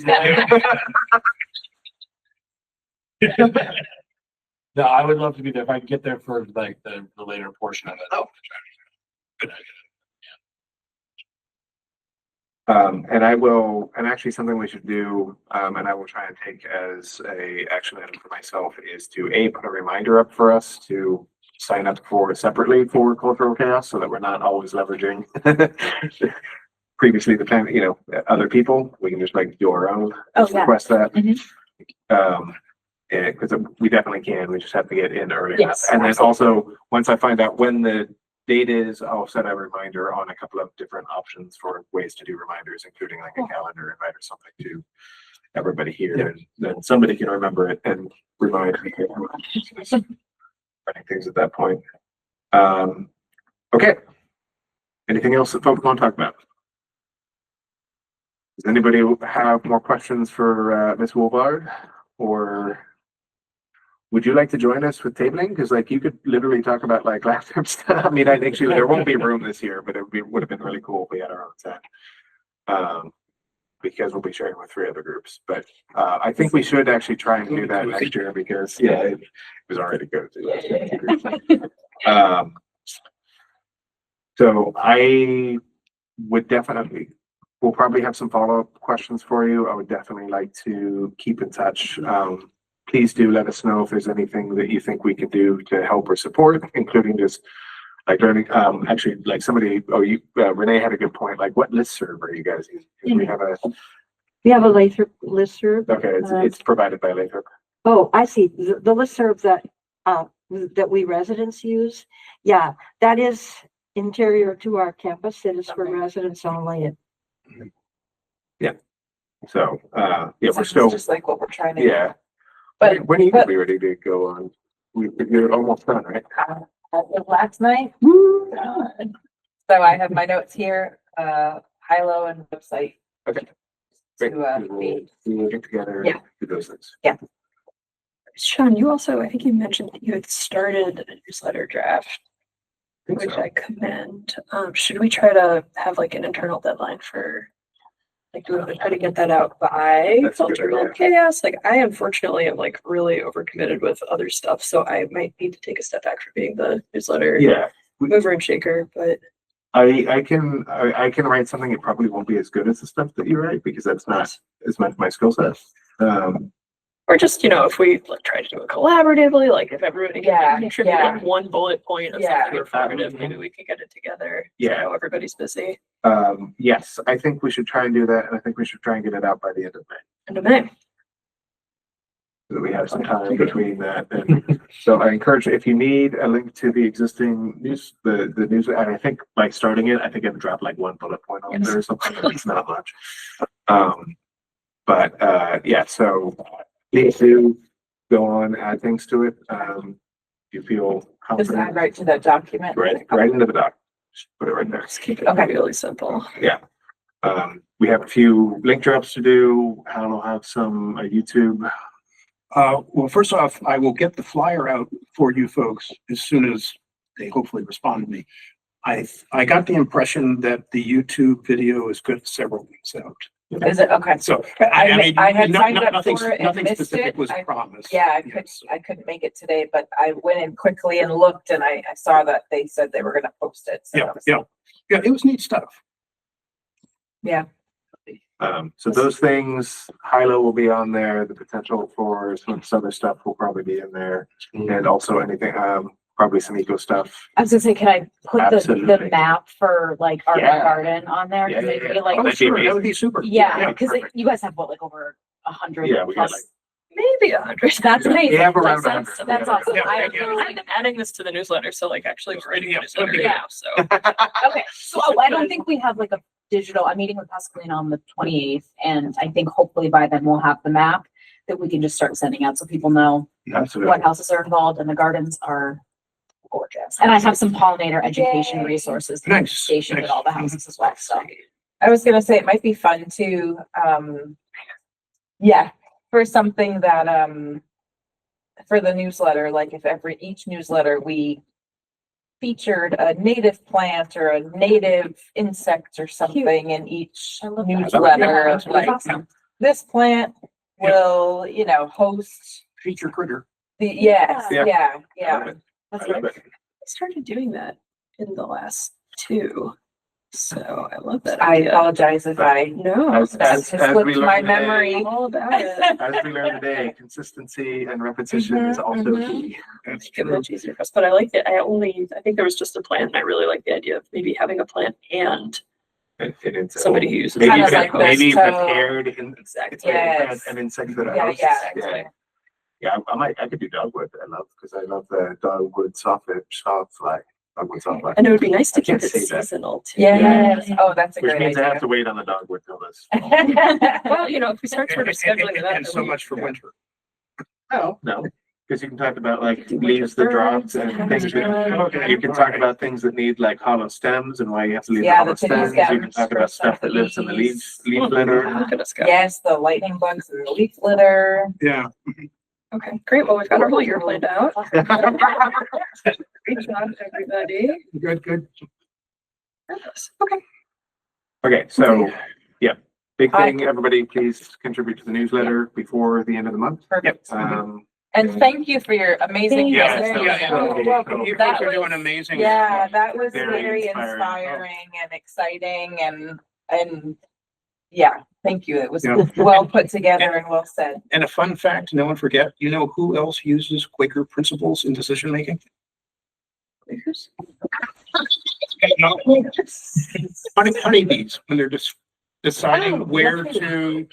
[SPEAKER 6] No, I would love to be there if I could get there for like the later portion of it.
[SPEAKER 7] Oh.
[SPEAKER 2] And I will, and actually something we should do, and I will try and take as a action item for myself is to put a reminder up for us to sign up for separately for cultural chaos so that we're not always leveraging previously the plan, other people. We can just like do our own, just
[SPEAKER 8] yeah.
[SPEAKER 2] request that.
[SPEAKER 8] Mhm.
[SPEAKER 2] Because we definitely can, we just have to get in early enough.
[SPEAKER 8] Yes,
[SPEAKER 2] And then
[SPEAKER 8] absolutely.
[SPEAKER 2] also, once I find out when the date is, I'll set a reminder on a couple of different options for ways to do reminders, including like a calendar invite or something to everybody here. And then somebody can remember it and remind me. Running things at that point. Okay. Anything else that folks want to talk about? Does anybody have more questions for Ms. Wolvard? Or would you like to join us with tabling? Because like you could literally talk about like laptop stuff. I mean, I think there won't be room this year, but would have been really cool if we had our own set. Because we'll be sharing with 3 other groups. But I think we should actually try and do that next year because it was already good. So I would definitely, we'll probably have some follow-up questions for you. I would definitely like to keep in touch. Please do let us know if there's anything that you think we could do to help or support, including just like learning, actually like somebody, Renee had a good point. Like what listserv are you guys using? 'Cause
[SPEAKER 3] We have a Lathrop listserv.
[SPEAKER 2] okay, it's provided by Lathrop.
[SPEAKER 3] Oh, I see. The listserv that we residents use. Yeah, that is interior to our campus. It is for
[SPEAKER 8] Okay.
[SPEAKER 3] residents only.
[SPEAKER 2] So, we're
[SPEAKER 5] Sounds
[SPEAKER 2] still,
[SPEAKER 5] just like what we're trying to do.
[SPEAKER 2] yeah.
[SPEAKER 5] But
[SPEAKER 2] When are you gonna be ready to go on? You're almost done, right?
[SPEAKER 5] as of last night. So I have my notes here, high, low and website.
[SPEAKER 2] Okay. Great. We'll get together and
[SPEAKER 5] Yeah.
[SPEAKER 2] do those things.
[SPEAKER 4] Sean, you also, I think you mentioned that you had started a newsletter draft,
[SPEAKER 2] I think
[SPEAKER 4] which
[SPEAKER 2] so.
[SPEAKER 4] I commend. Should we try to have like an internal deadline for, like, do we want to try to get that out by
[SPEAKER 2] That's a good
[SPEAKER 4] cultural
[SPEAKER 2] idea.
[SPEAKER 4] chaos? Like, I unfortunately am like really overcommitted with other stuff, so I might need to take a step back from being the newsletter
[SPEAKER 2] Yeah.
[SPEAKER 4] mover and shaker, but
[SPEAKER 2] I can write something. It probably won't be as good as the stuff that you write because that's not as much my skill set.
[SPEAKER 4] or just, if we like try to do it collaboratively, like if everybody
[SPEAKER 5] Yeah,
[SPEAKER 4] can contribute
[SPEAKER 5] yeah.
[SPEAKER 4] like one bullet point of
[SPEAKER 5] Yeah.
[SPEAKER 4] something informative, maybe we can get it together.
[SPEAKER 2] Yeah.
[SPEAKER 4] I know everybody's busy.
[SPEAKER 2] Yes, I think we should try and do that, and I think we should try and get it out by the end of May.
[SPEAKER 4] End of May.
[SPEAKER 2] So that we have some time between that. And so I encourage, if you need a link to the existing news, the news, and I think by starting it, I think I've dropped like one bullet point on there or something. It's not much. But, yeah, so please do go on, add things to it. You feel
[SPEAKER 5] Just add
[SPEAKER 2] confident,
[SPEAKER 5] right to that document.
[SPEAKER 2] right into the doc. Just put it right there.
[SPEAKER 4] Just keep it
[SPEAKER 5] Okay.
[SPEAKER 4] really simple.
[SPEAKER 2] We have a few link drops to do. I'll have some YouTube.
[SPEAKER 7] Well, first off, I will get the flyer out for you folks as soon as they hopefully respond to me. I got the impression that the YouTube video is good several weeks out.
[SPEAKER 5] Is it? Okay.
[SPEAKER 7] So,
[SPEAKER 5] I
[SPEAKER 7] mean,
[SPEAKER 5] had signed up
[SPEAKER 7] nothing,
[SPEAKER 5] for it and
[SPEAKER 7] nothing
[SPEAKER 5] missed
[SPEAKER 7] specific
[SPEAKER 5] it.
[SPEAKER 7] was promised.
[SPEAKER 5] Yeah,
[SPEAKER 7] Yes.
[SPEAKER 5] I couldn't make it today, but I went in quickly and looked and I saw that they said they were gonna post it. So
[SPEAKER 7] Yeah, yeah, it was neat stuff.
[SPEAKER 2] So those things, Hilo will be on there. The potential for some other stuff will probably be in there. And also anything, probably some eco stuff.
[SPEAKER 8] I was gonna say, can I put the
[SPEAKER 2] Absolutely.
[SPEAKER 8] map for like Art
[SPEAKER 2] Yeah.
[SPEAKER 8] Garden on there?
[SPEAKER 2] Yeah,
[SPEAKER 8] Cause I
[SPEAKER 2] yeah,
[SPEAKER 8] feel like,
[SPEAKER 7] Oh,
[SPEAKER 2] that'd be
[SPEAKER 7] sure,
[SPEAKER 2] amazing.
[SPEAKER 7] that would be super.
[SPEAKER 8] yeah, cause
[SPEAKER 2] perfect.
[SPEAKER 8] you guys have what, like over 100
[SPEAKER 2] Yeah, we got
[SPEAKER 8] plus?
[SPEAKER 4] Maybe 100.
[SPEAKER 8] That's amazing.
[SPEAKER 2] We have around
[SPEAKER 8] That's
[SPEAKER 2] 100.
[SPEAKER 8] That's awesome.
[SPEAKER 7] Yeah,
[SPEAKER 8] I-
[SPEAKER 7] yeah.
[SPEAKER 4] I'm adding this to the newsletter, so like actually we're writing
[SPEAKER 7] Yeah,
[SPEAKER 4] the newsletter
[SPEAKER 7] okay.
[SPEAKER 4] now, so.
[SPEAKER 8] Okay, so I don't think we have like a digital, I'm meeting with Pascaline on the 28th, and I think hopefully by then we'll have the map that we can just start sending out so people know
[SPEAKER 2] Absolutely.
[SPEAKER 8] what houses are involved, and the gardens are gorgeous. And I have some pollinator education resources that are
[SPEAKER 7] Nice,
[SPEAKER 8] stationed at all the houses as well, so.
[SPEAKER 5] I was gonna say it might be fun to, yeah, for something that, for the newsletter, like if each newsletter we featured a native plant or a native insect or something in each
[SPEAKER 8] I love that.
[SPEAKER 5] newsletter,
[SPEAKER 8] That's
[SPEAKER 5] like
[SPEAKER 8] awesome.
[SPEAKER 5] this plant will, host
[SPEAKER 7] Feature critter.
[SPEAKER 5] the, yes,
[SPEAKER 2] Yeah.
[SPEAKER 5] yeah.
[SPEAKER 8] That's
[SPEAKER 2] I love
[SPEAKER 8] great.
[SPEAKER 2] it.
[SPEAKER 4] I started doing that in the last 2, so I love that
[SPEAKER 5] I
[SPEAKER 4] idea.
[SPEAKER 5] apologize if I,
[SPEAKER 4] No,
[SPEAKER 2] As
[SPEAKER 5] that has
[SPEAKER 2] we
[SPEAKER 5] slipped
[SPEAKER 2] learned
[SPEAKER 5] my
[SPEAKER 2] today-
[SPEAKER 5] memory.
[SPEAKER 4] all about it.
[SPEAKER 2] As we learned today, consistency and repetition is also
[SPEAKER 5] Mhm,
[SPEAKER 2] key.
[SPEAKER 7] That's
[SPEAKER 4] Make it
[SPEAKER 7] true.
[SPEAKER 4] much easier for us, but I like it. I think there was just a plant, and I really like the idea of maybe having a plant and
[SPEAKER 2] And it's
[SPEAKER 4] somebody who uses.
[SPEAKER 2] maybe
[SPEAKER 5] Kinda
[SPEAKER 2] even,
[SPEAKER 5] like
[SPEAKER 2] maybe even
[SPEAKER 5] pesto.
[SPEAKER 2] paired in
[SPEAKER 4] Exactly.
[SPEAKER 5] Yes.
[SPEAKER 2] an insect that I
[SPEAKER 5] Yeah,
[SPEAKER 2] host.
[SPEAKER 5] yeah.
[SPEAKER 2] Yeah, I could do dogwood. I love the dogwood softfly. Dogwood softfly.
[SPEAKER 4] And it would be nice to
[SPEAKER 2] I can't
[SPEAKER 4] keep it
[SPEAKER 2] say that.
[SPEAKER 4] seasonal too.
[SPEAKER 5] Yes, oh, that's a
[SPEAKER 2] Which
[SPEAKER 5] great
[SPEAKER 2] means I have
[SPEAKER 5] idea.
[SPEAKER 2] to wait on the dogwood till this.
[SPEAKER 4] Well, if we start sort of scheduling it out.
[SPEAKER 7] And so much for winter.
[SPEAKER 2] No, because you can talk about like
[SPEAKER 4] Do
[SPEAKER 2] leaves that drop
[SPEAKER 4] birds
[SPEAKER 2] and
[SPEAKER 4] and
[SPEAKER 2] things that,
[SPEAKER 7] Okay.
[SPEAKER 2] you can talk about things that need like hollow stems and why you have to leave the
[SPEAKER 5] Yeah,
[SPEAKER 2] hollow
[SPEAKER 5] the pitty
[SPEAKER 2] stems. You can
[SPEAKER 5] stems
[SPEAKER 2] talk
[SPEAKER 5] for
[SPEAKER 2] about stuff
[SPEAKER 5] some
[SPEAKER 2] that lives in the
[SPEAKER 5] leaves.
[SPEAKER 2] leaf litter.
[SPEAKER 4] Look at us go.
[SPEAKER 5] Yes, the lightning bugs and the leaf litter.
[SPEAKER 7] Yeah.
[SPEAKER 4] Okay, great. Well, we've got our whole year planned out. Great job, everybody.
[SPEAKER 7] Good.
[SPEAKER 4] Okay.
[SPEAKER 2] Okay, so, yeah, big
[SPEAKER 5] I-
[SPEAKER 2] thing, everybody, please contribute to the newsletter before the end of the month.
[SPEAKER 5] Perfect.
[SPEAKER 2] Um,
[SPEAKER 5] And thank you for your amazing.
[SPEAKER 2] Yeah,
[SPEAKER 5] presentation.
[SPEAKER 2] so-
[SPEAKER 5] You're welcome.
[SPEAKER 7] You
[SPEAKER 5] That
[SPEAKER 7] folks are doing
[SPEAKER 5] was-
[SPEAKER 7] amazing.
[SPEAKER 5] Yeah, that was
[SPEAKER 2] Very
[SPEAKER 5] very
[SPEAKER 2] inspiring.
[SPEAKER 5] inspiring and exciting and yeah, thank you. It was
[SPEAKER 7] Yeah.
[SPEAKER 5] well put together and well said.
[SPEAKER 7] And a fun fact, no one forget, you know who else uses Quaker principles in decision making? Honeybees, when they're just deciding
[SPEAKER 5] Oh,
[SPEAKER 7] where
[SPEAKER 5] lovely.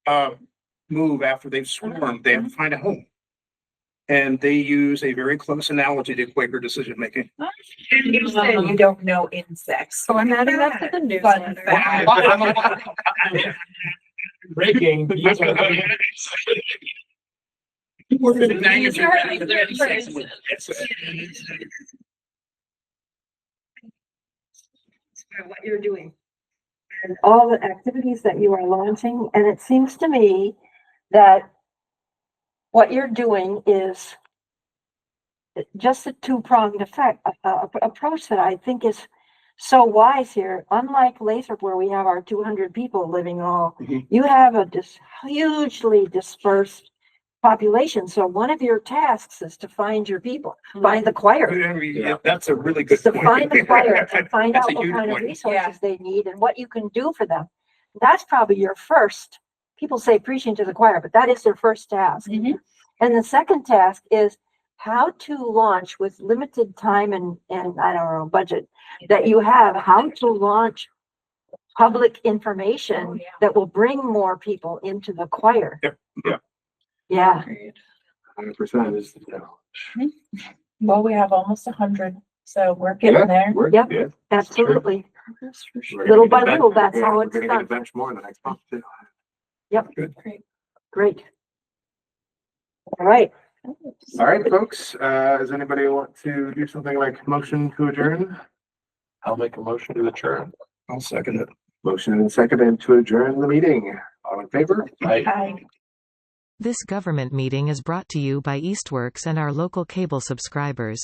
[SPEAKER 7] to move after they've swarmed, they have to find a home. And they use a very close analogy to Quaker decision making.
[SPEAKER 5] You said you don't know insects.
[SPEAKER 4] So I'm adding that to the
[SPEAKER 5] Fun
[SPEAKER 4] newsletter.
[SPEAKER 5] fact.
[SPEAKER 6] Breaking.
[SPEAKER 3] What you're doing and all the activities that you are launching. And it seems to me that what you're doing is just a two-pronged approach that I think is so wise here. Unlike Lathrop, where we have our 200 people living all,
[SPEAKER 7] Mhm.
[SPEAKER 3] you have a hugely dispersed population. So one of your tasks is to find your people, find the choir.
[SPEAKER 7] Yeah, that's a really good
[SPEAKER 3] Is to
[SPEAKER 7] point.
[SPEAKER 3] find the choir and find
[SPEAKER 7] That's
[SPEAKER 3] out
[SPEAKER 7] a
[SPEAKER 3] what
[SPEAKER 7] huge
[SPEAKER 3] kind of
[SPEAKER 7] point.
[SPEAKER 3] resources they need and what you can do for them. That's probably your first, people say preaching to the choir, but that is their first task.
[SPEAKER 8] Mhm.
[SPEAKER 3] And the second task is how to launch with limited time and I don't know, budget that you have, how to launch public information
[SPEAKER 8] Oh, yeah.
[SPEAKER 3] that will bring more people into the choir.
[SPEAKER 7] Yep, yeah.
[SPEAKER 3] Yeah.
[SPEAKER 4] Agreed.
[SPEAKER 2] 100% is,
[SPEAKER 5] Well, we have almost 100, so we're getting there.
[SPEAKER 3] Yep.
[SPEAKER 2] yeah.
[SPEAKER 3] Absolutely.
[SPEAKER 4] That's for sure.
[SPEAKER 2] We're
[SPEAKER 3] Little
[SPEAKER 2] gonna
[SPEAKER 3] by
[SPEAKER 2] get a
[SPEAKER 3] little,
[SPEAKER 2] bunch-
[SPEAKER 3] that's how
[SPEAKER 2] we're
[SPEAKER 3] it's
[SPEAKER 2] gonna get a
[SPEAKER 3] done.
[SPEAKER 2] bunch more in the next month too.
[SPEAKER 3] Yep.
[SPEAKER 7] Good.
[SPEAKER 3] Great. All right.
[SPEAKER 2] All right, folks, does anybody want to do something like motion to adjourn?
[SPEAKER 6] I'll make a motion to adjourn.
[SPEAKER 7] I'll second it.
[SPEAKER 2] Motion and seconded to adjourn the meeting. All in favor?
[SPEAKER 5] Hi.
[SPEAKER 1] This government meeting is brought to you by Eastworks and our local cable subscribers.